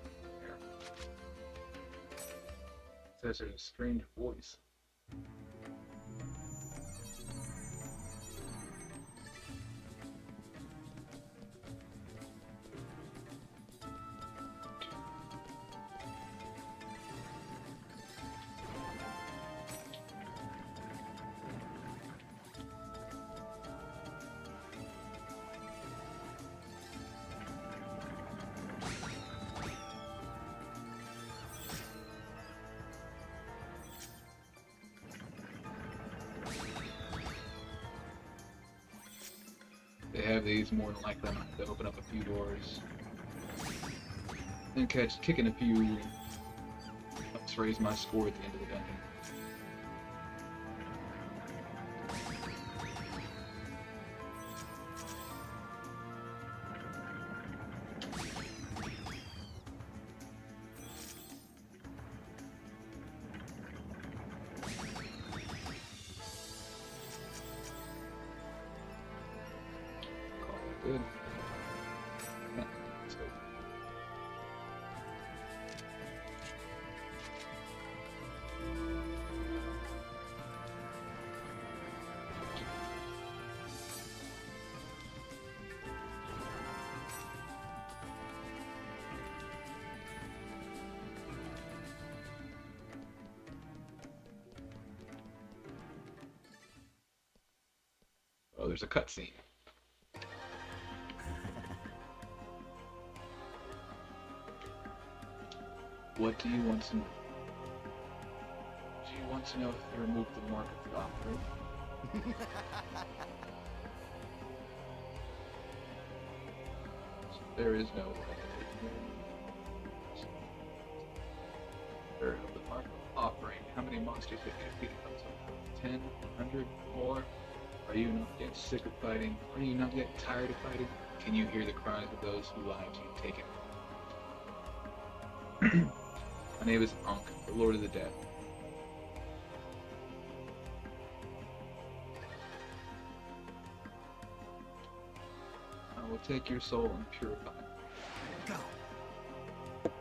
It says there's a strange voice. They have these, more than likely I'm going to open up a few doors. Then kicking a few helps raise my score at the end of the dungeon. Good. Yeah, let's go. Oh, there's a cutscene. What do you want to know? Do you want to know if they removed the mark of the offering? There is no there of the mark of offering. How many monsters have you defeated? 10, 100, more? Are you not yet sick of fighting? Are you not yet tired of fighting? Can you hear the cries of those whose lives you've taken? My name is Ankh, the Lord of the Dead. I will take your soul and purify it. Go.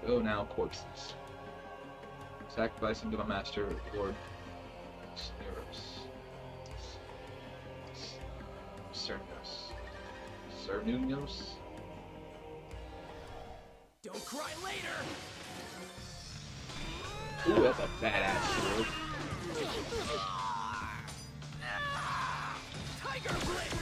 Go now, corpses. Sacrifice them to my master, Lord Cernunnos. Don't cry later! Ooh, that's a badass sword. Tiger Blade!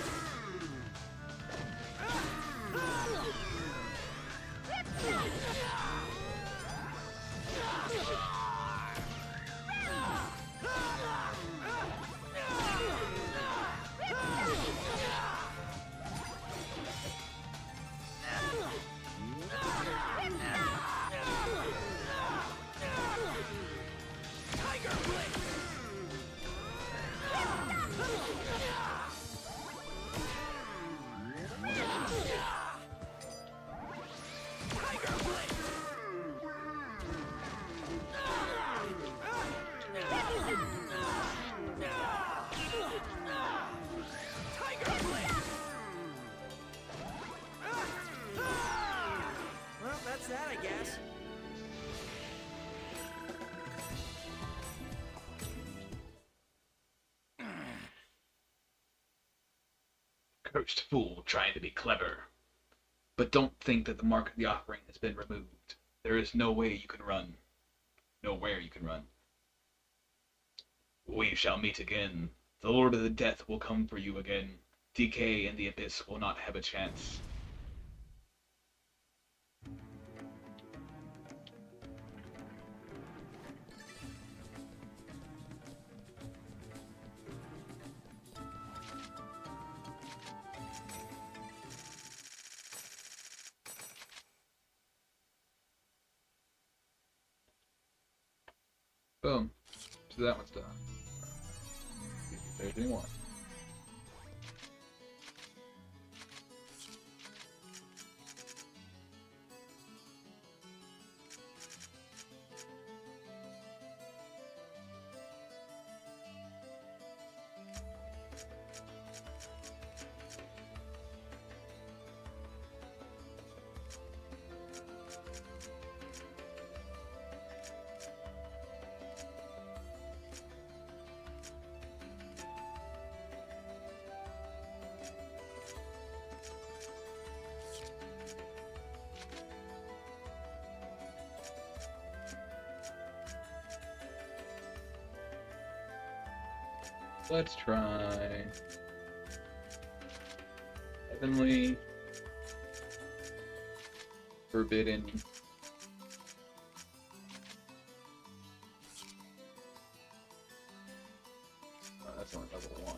Well, that's that, I guess. Cursed fool trying to be clever. But don't think that the mark of the offering has been removed. There is no way you can run. Nowhere you can run. We shall meet again. The Lord of the Death will come for you again. DK and the Abyss will not have a chance. Boom. So that one's done. See if there's any more. Let's try Heavenly, Forbidden, oh, that's only level 1.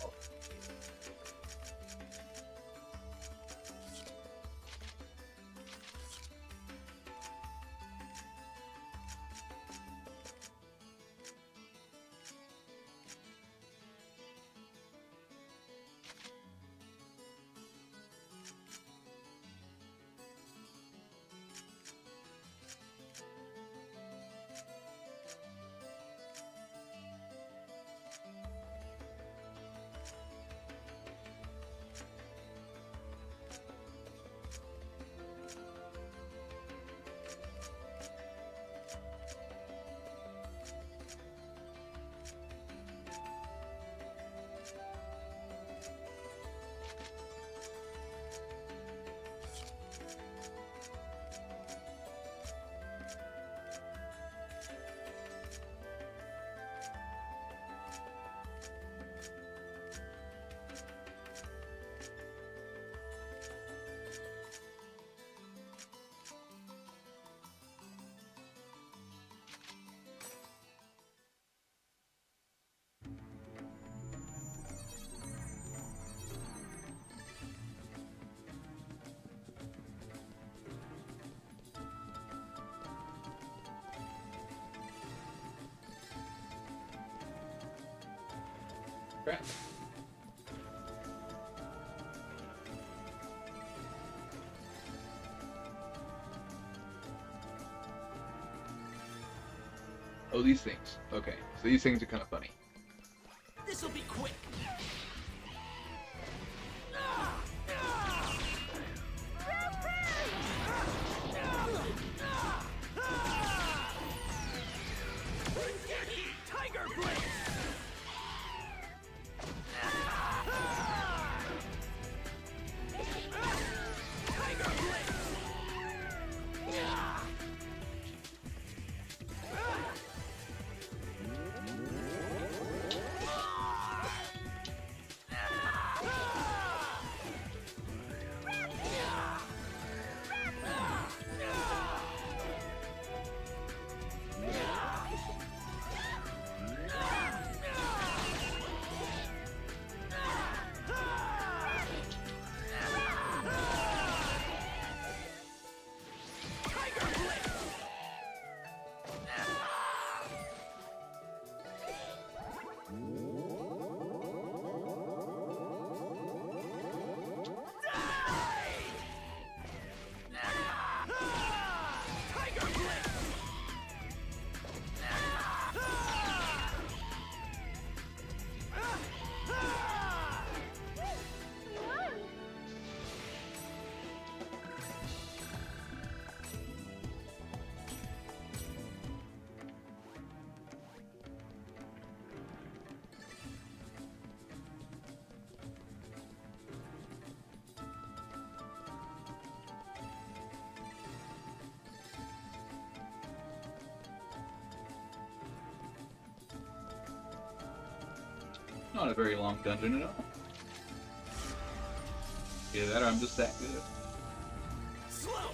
Oh. Crap. Oh, these things. Okay, so these things are kind of funny. This'll be quick. Tiger Blade! Not a very long dungeon at all. Either that or I'm just that good. Slow!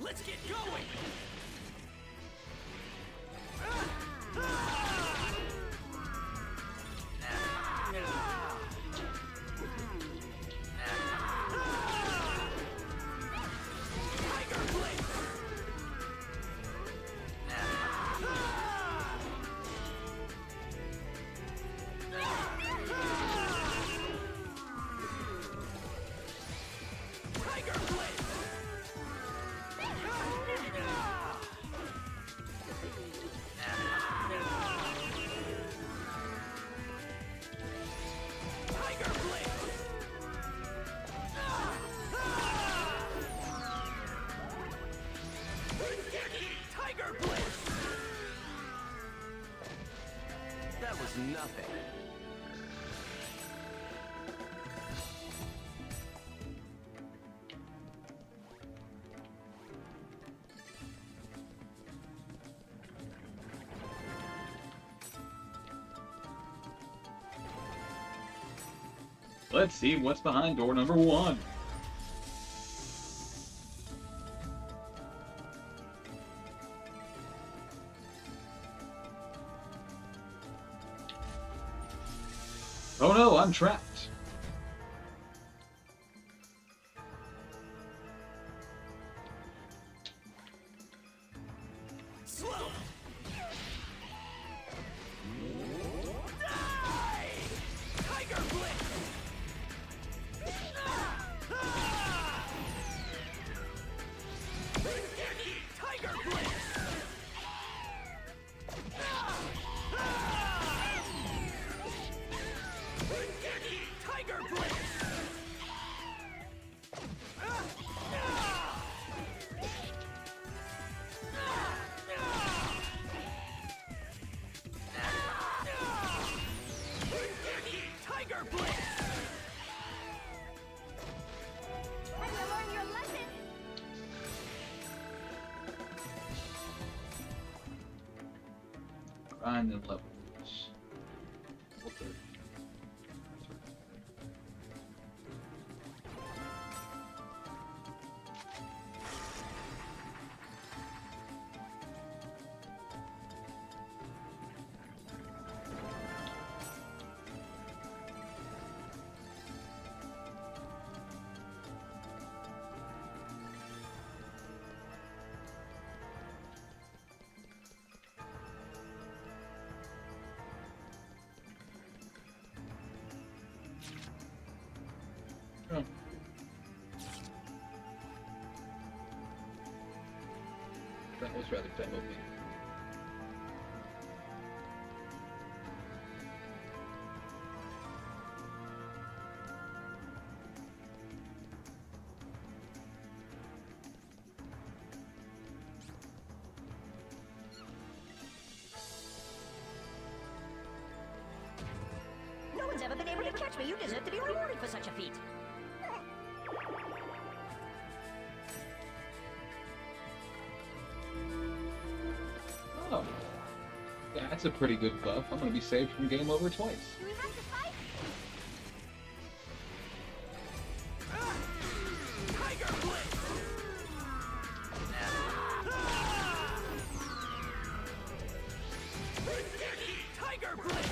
Let's get going! Tiger Blade! Tiger Blade! Tiger Blade! Tiger Blade! That was nothing. Let's see what's behind door number 1. Oh no, I'm trapped. Slow! Die! Tiger Blade! Tiger Blade! Tiger Blade! Tiger Blade! Have you learned your lesson? Grind and levels. Level 30. Oh. That was rather dumb of me. No one's ever been able to catch me. You deserve to be rewarded for such a feat. Oh. That's a pretty good buff. I'm gonna be saved from game over twice. Do we have to fight? Tiger Blade! Tiger Blade!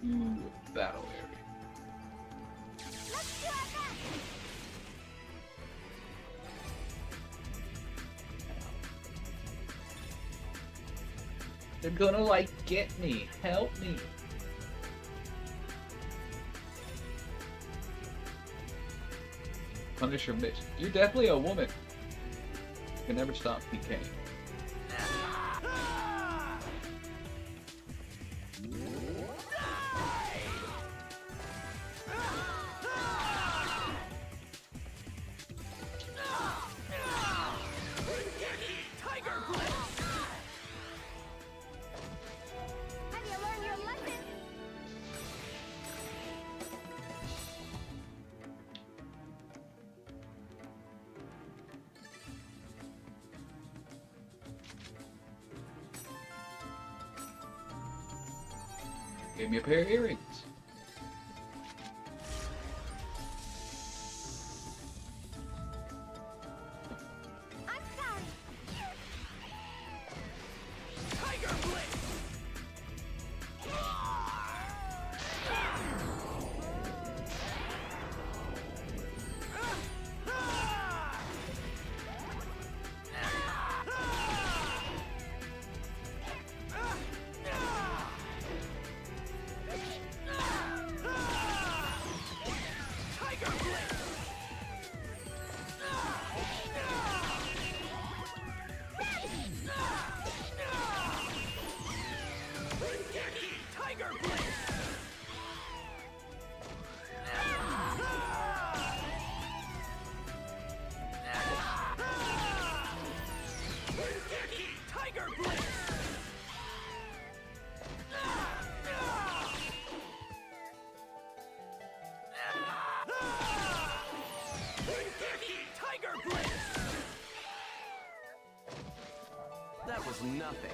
Ooh, battle area. Let's do our best! They're gonna like get me. Help me. Punisher Mitch. You're definitely a woman. You can never stop PK. Have you learned your lesson? Give me a pair of earrings. I'm sorry. That was nothing.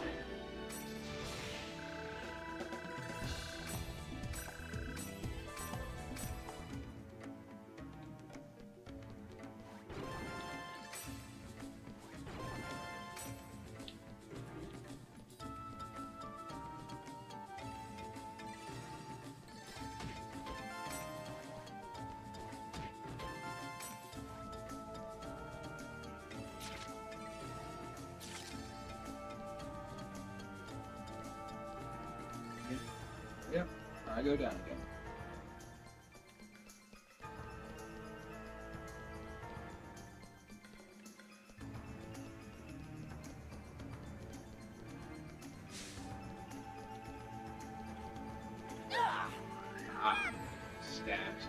Yep, I go down again. Ah, stabs.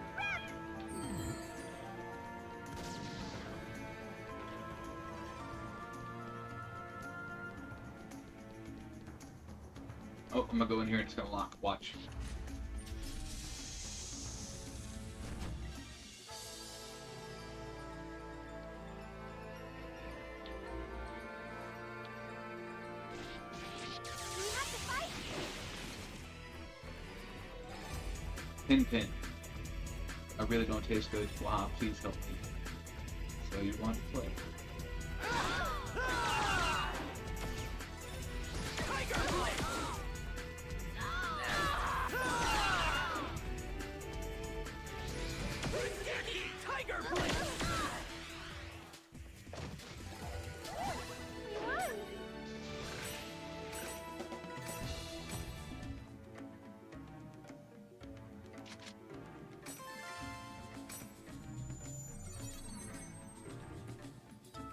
Oh, I'm gonna go in here and it's gonna lock. Watch. Do we have to fight? Pin. I really don't taste good. Wow, please help me. So you want to play?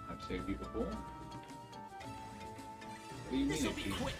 I've saved you before. What do you mean? This'll It's be easy? quick.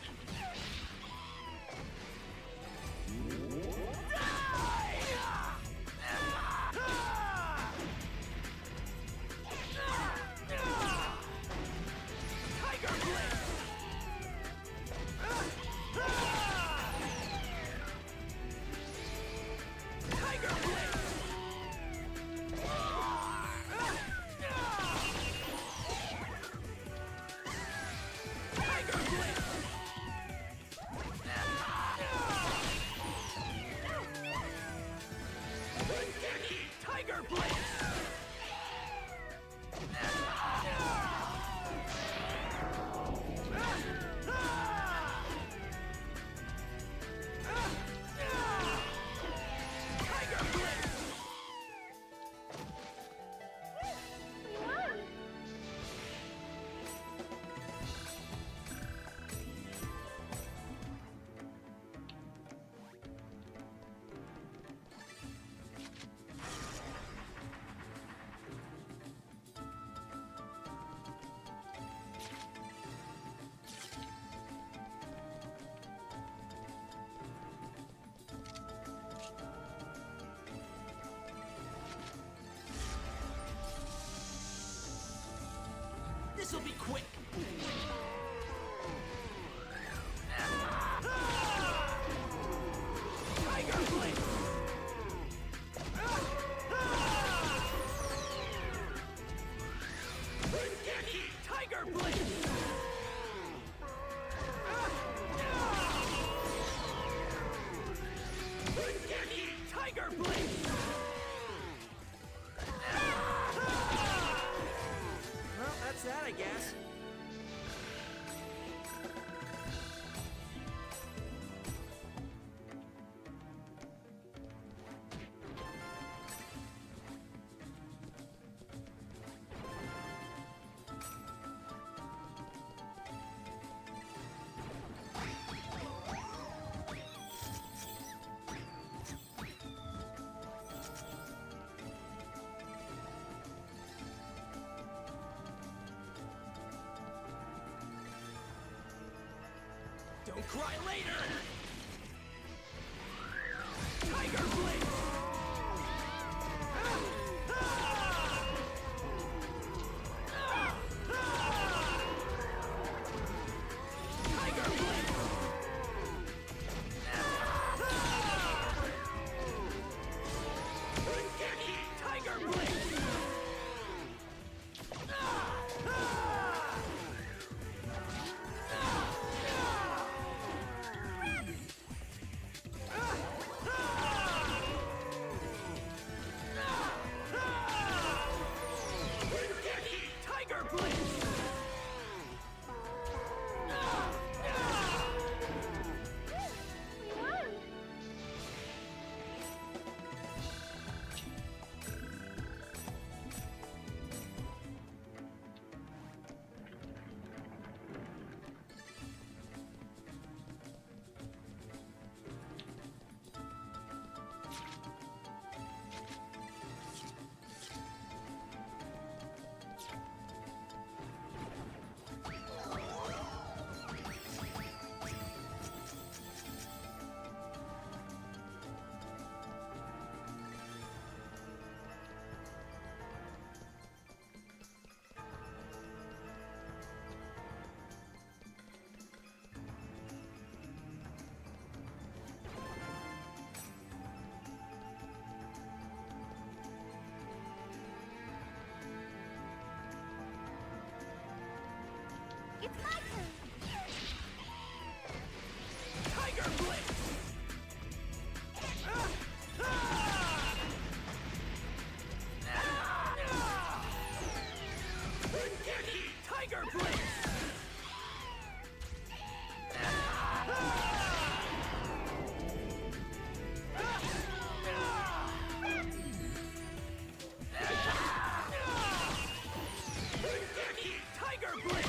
This'll be quick. Tiger Blade! Tiger Blade! Tiger Blade! Well, that's that, I guess. Don't cry later! Tiger Blade! Tiger Blade! Tiger Blade! Tiger Blade! It's my turn. Tiger Blade! Tiger Blade! Tiger Blade!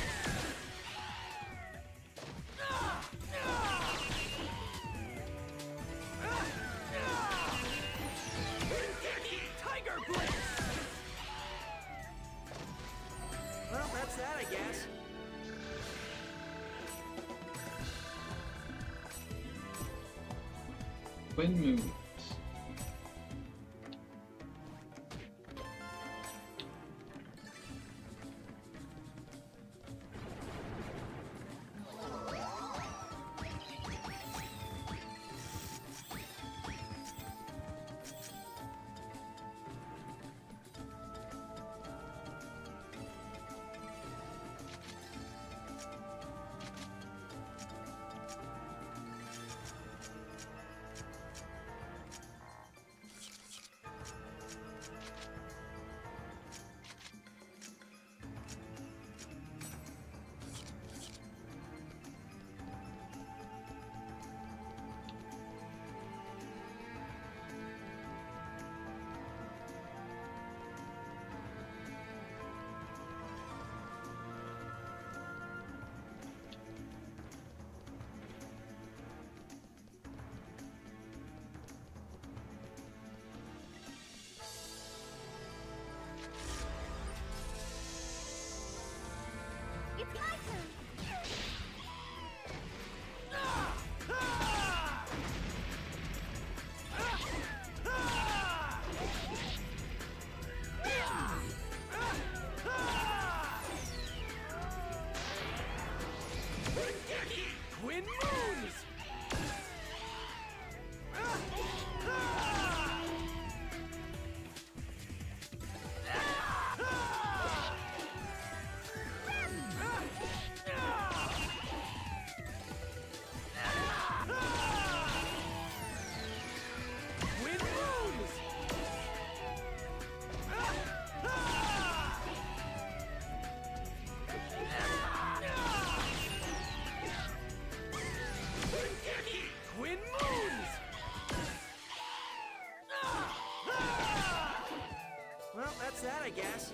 Tiger Blade! Well, that's that, I guess. Wind moves. guess.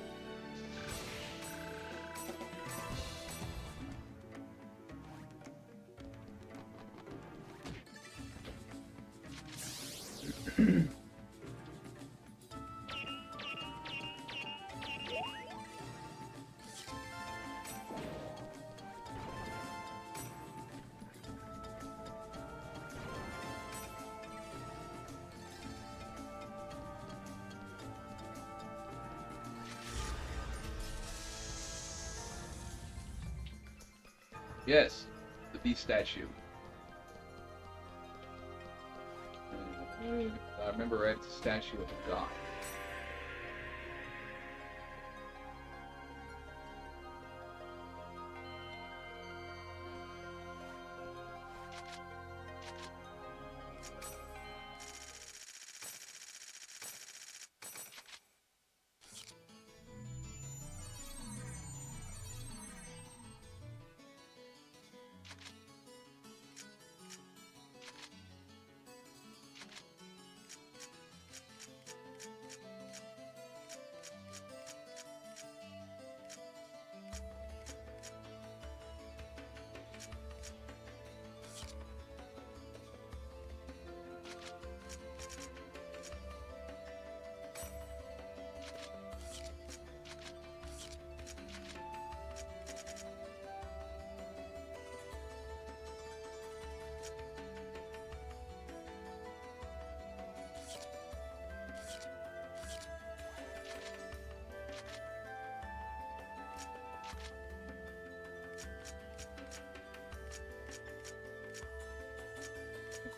Yes, the beast statue. I remember right, it's a statue of a god.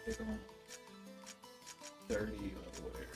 Big old 30 level area.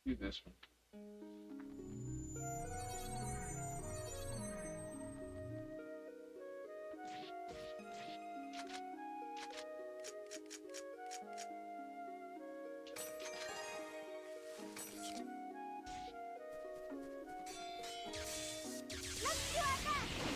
Do this one. Let's do our best!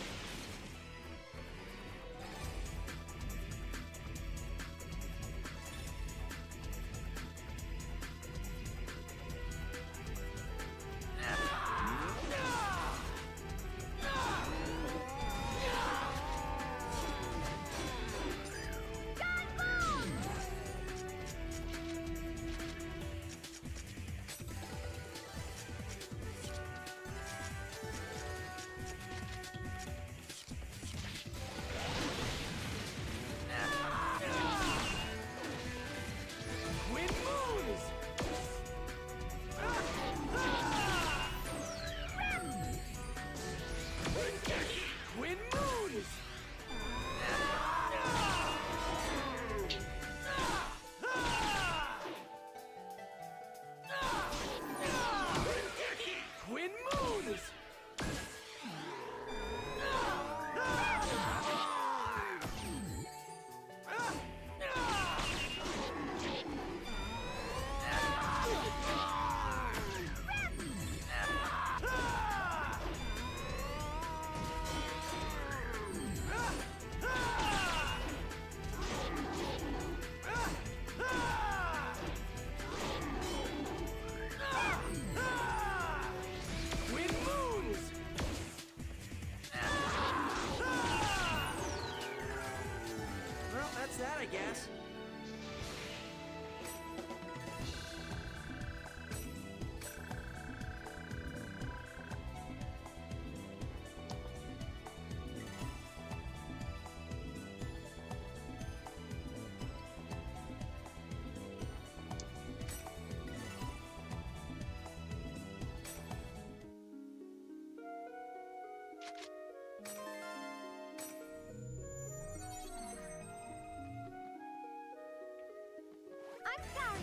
I'm sorry.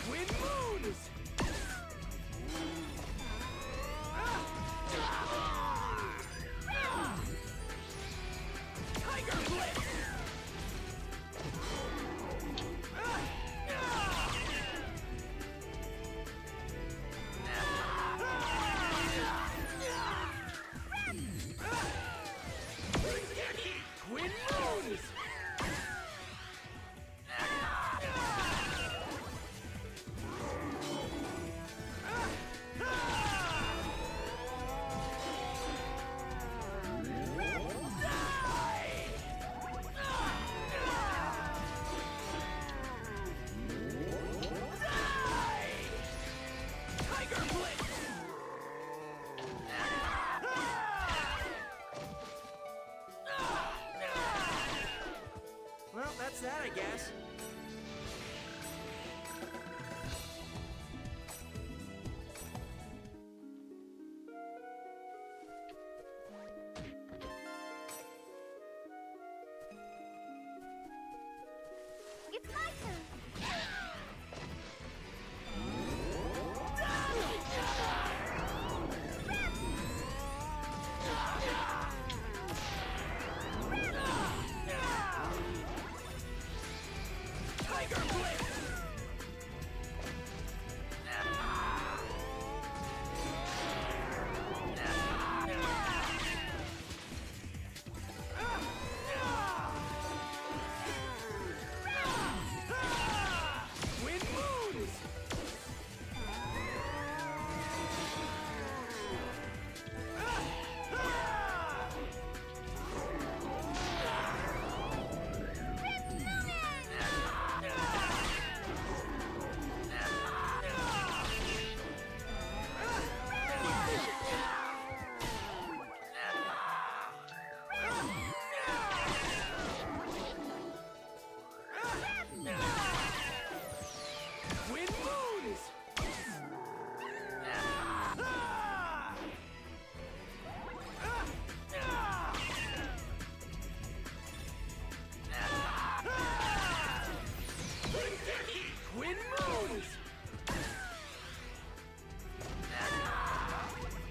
Twin moons! Tiger Blitz! Twin moons! Tiger Blitz! Well, that's that, I guess. It's my turn. Tiger Blitz! Twin moons! Twin moons! Twin moons!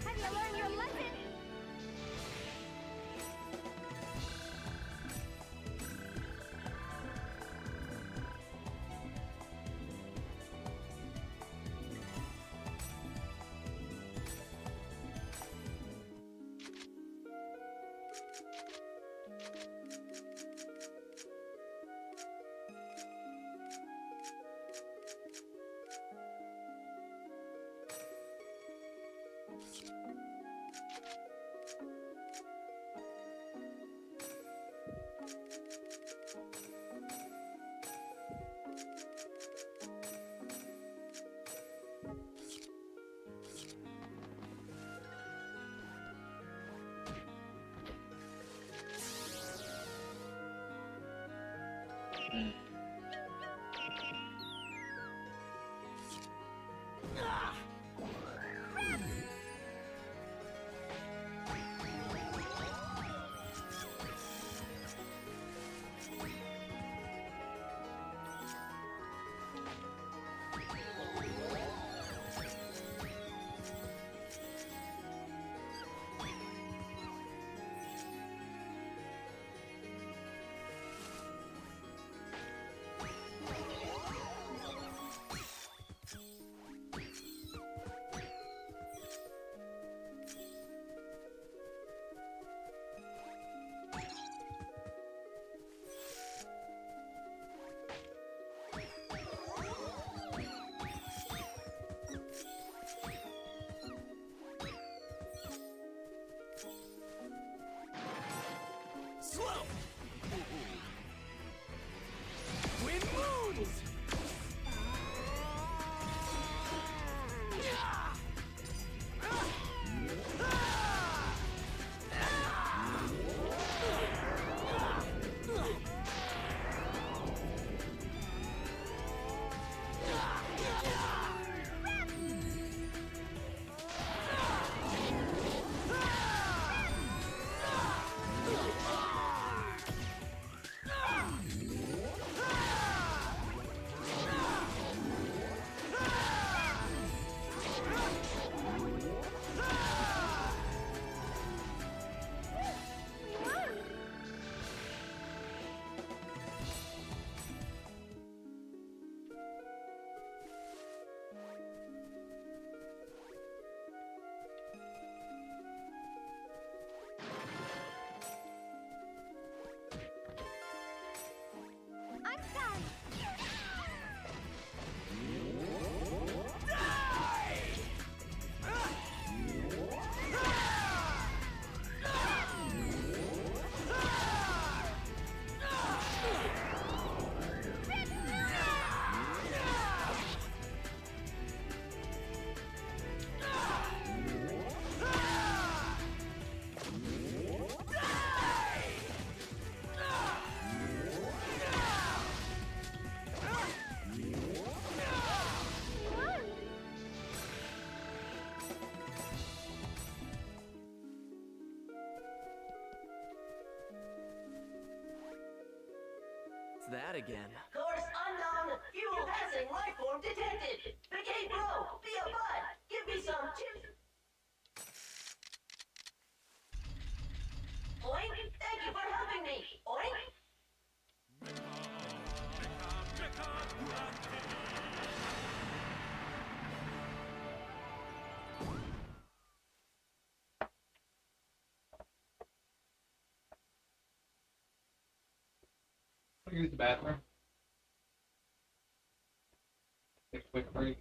Have you learned your lesson? that again? Course unknown, fuel passing life form detected. Decay Bro, be a bud. Give me some chips. Oink, thank you for helping me. Oink. Use the bathroom. Take a quick break.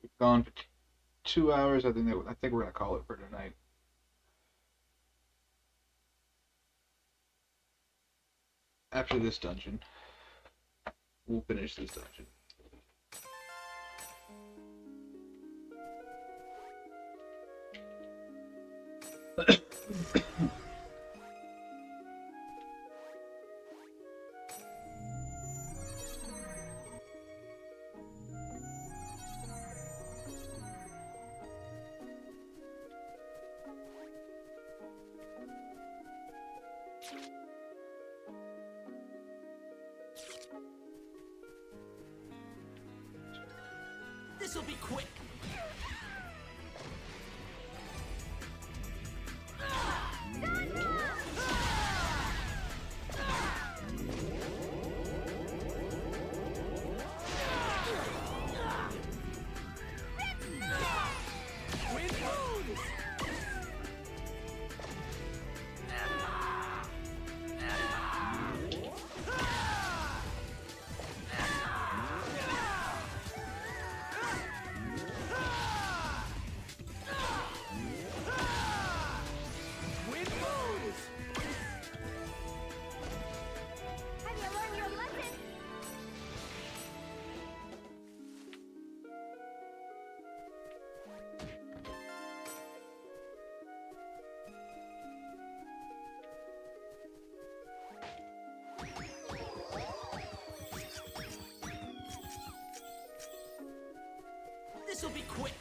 We've gone for 2 hours. I think we're gonna call it for tonight. After this dungeon, we'll finish this dungeon. This'll be quick. Have you learned your lesson? This'll be quick.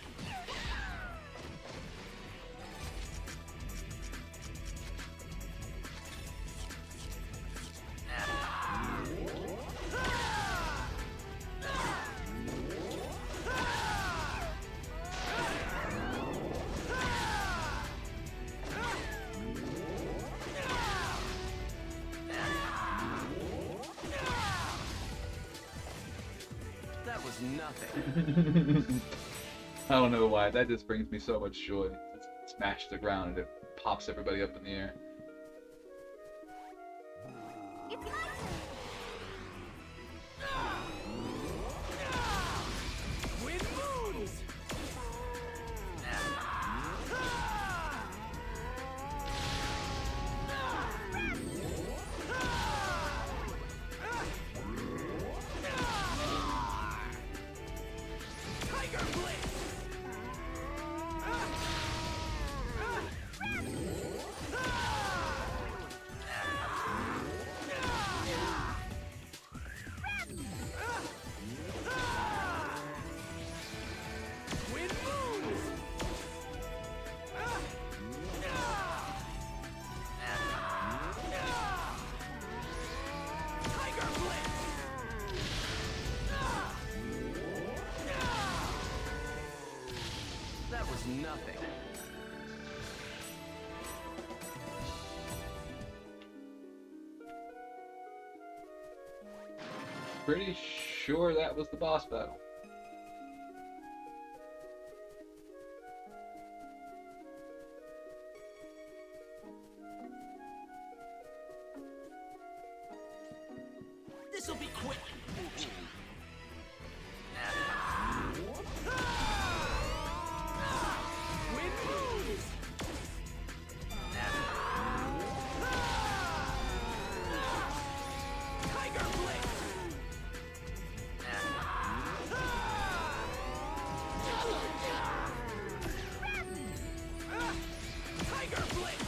nothing. I don't know why. That just brings me so much joy. Just smash the ground and it pops everybody up in the air. It's my Wind moons! Tiger Blitz! Wind moons! Tiger Blitz! That was nothing. Pretty sure that was the boss battle. This'll be quick. Wind moons! Tiger Blitz! Tiger Blitz!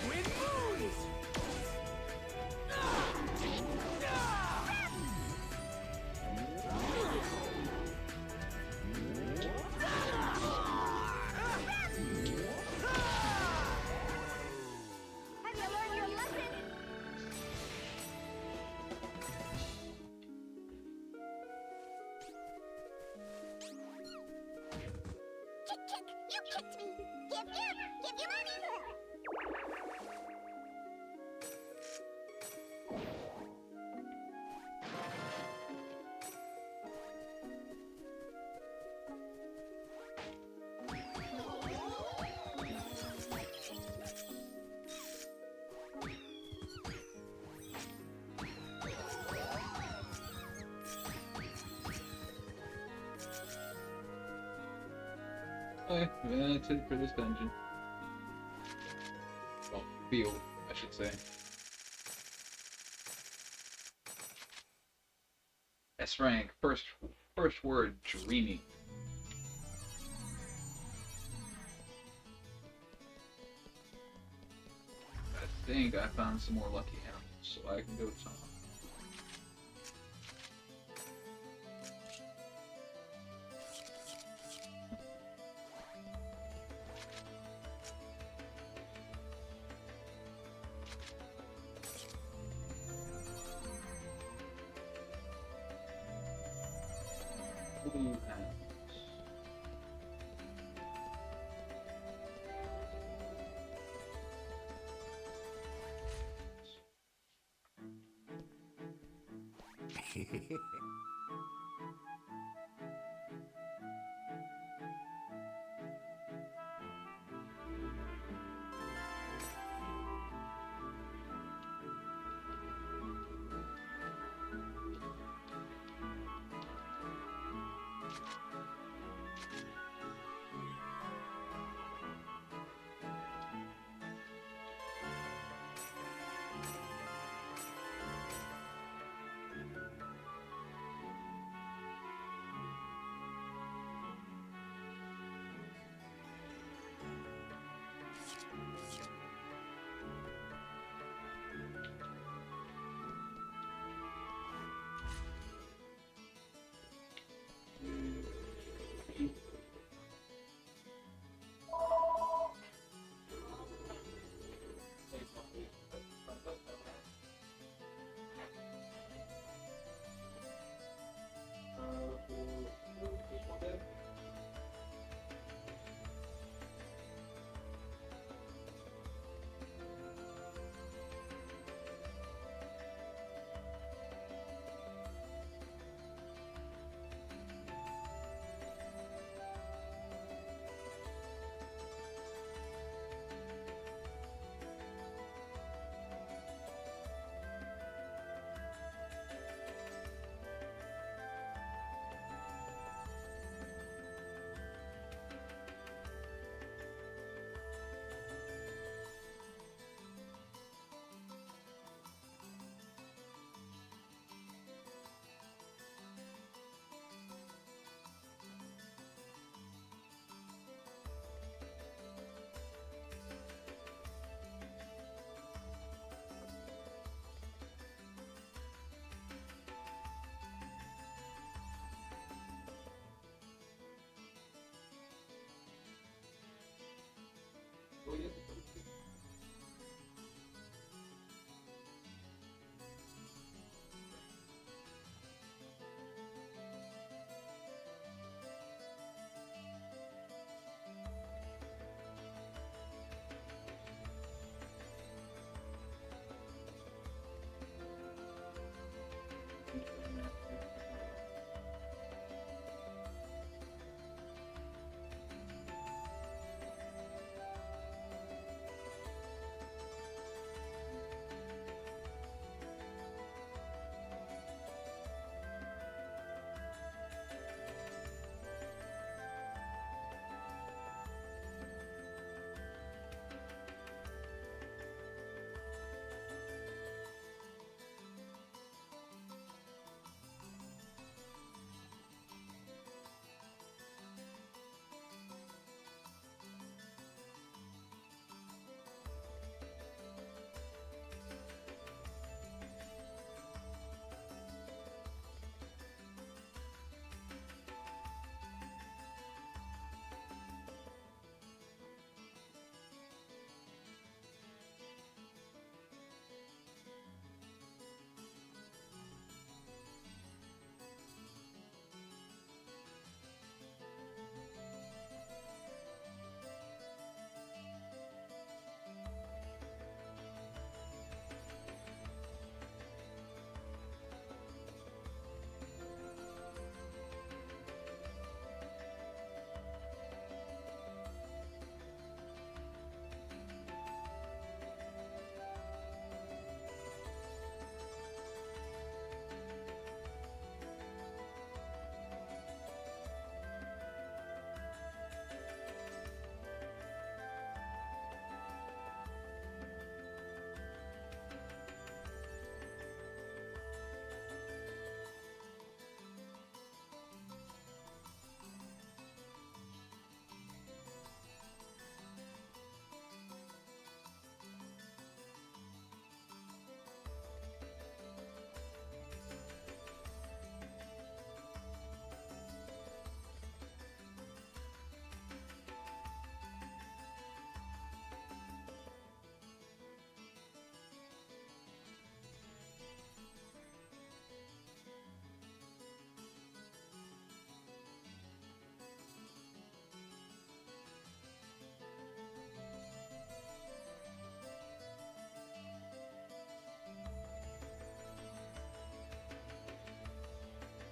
Wind moons! Have you learned your lesson? Chick, chick, you kicked me. Give you money. Okay, that's it for this dungeon. Well, field, I should say. S rank, first word, dreamy. I think I found some more lucky animals, so I can go to some. Blue animals.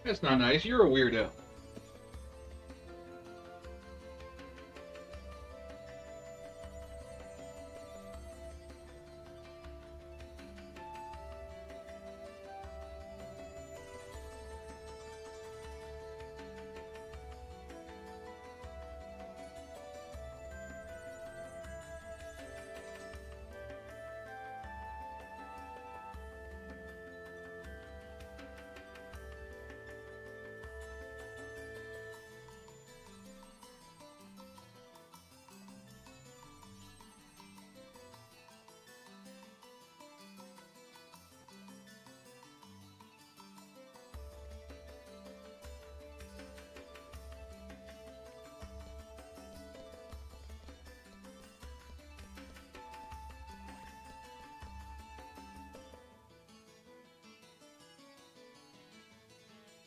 That's not nice. You're a weirdo.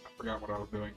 I forgot what I was doing.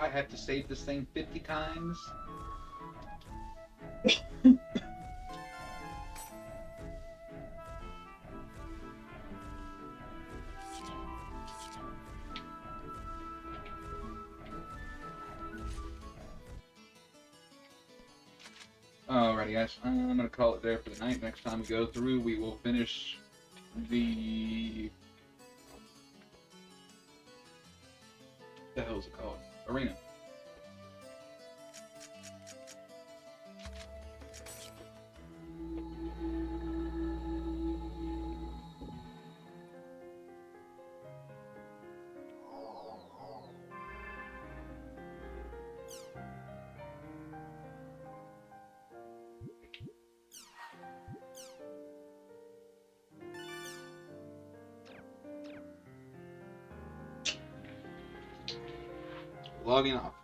I have to save this thing 50 times. Alrighty, guys. I'm gonna call it there for the night. Next time we go through, we will finish the hell is it called? Arena. Logging off.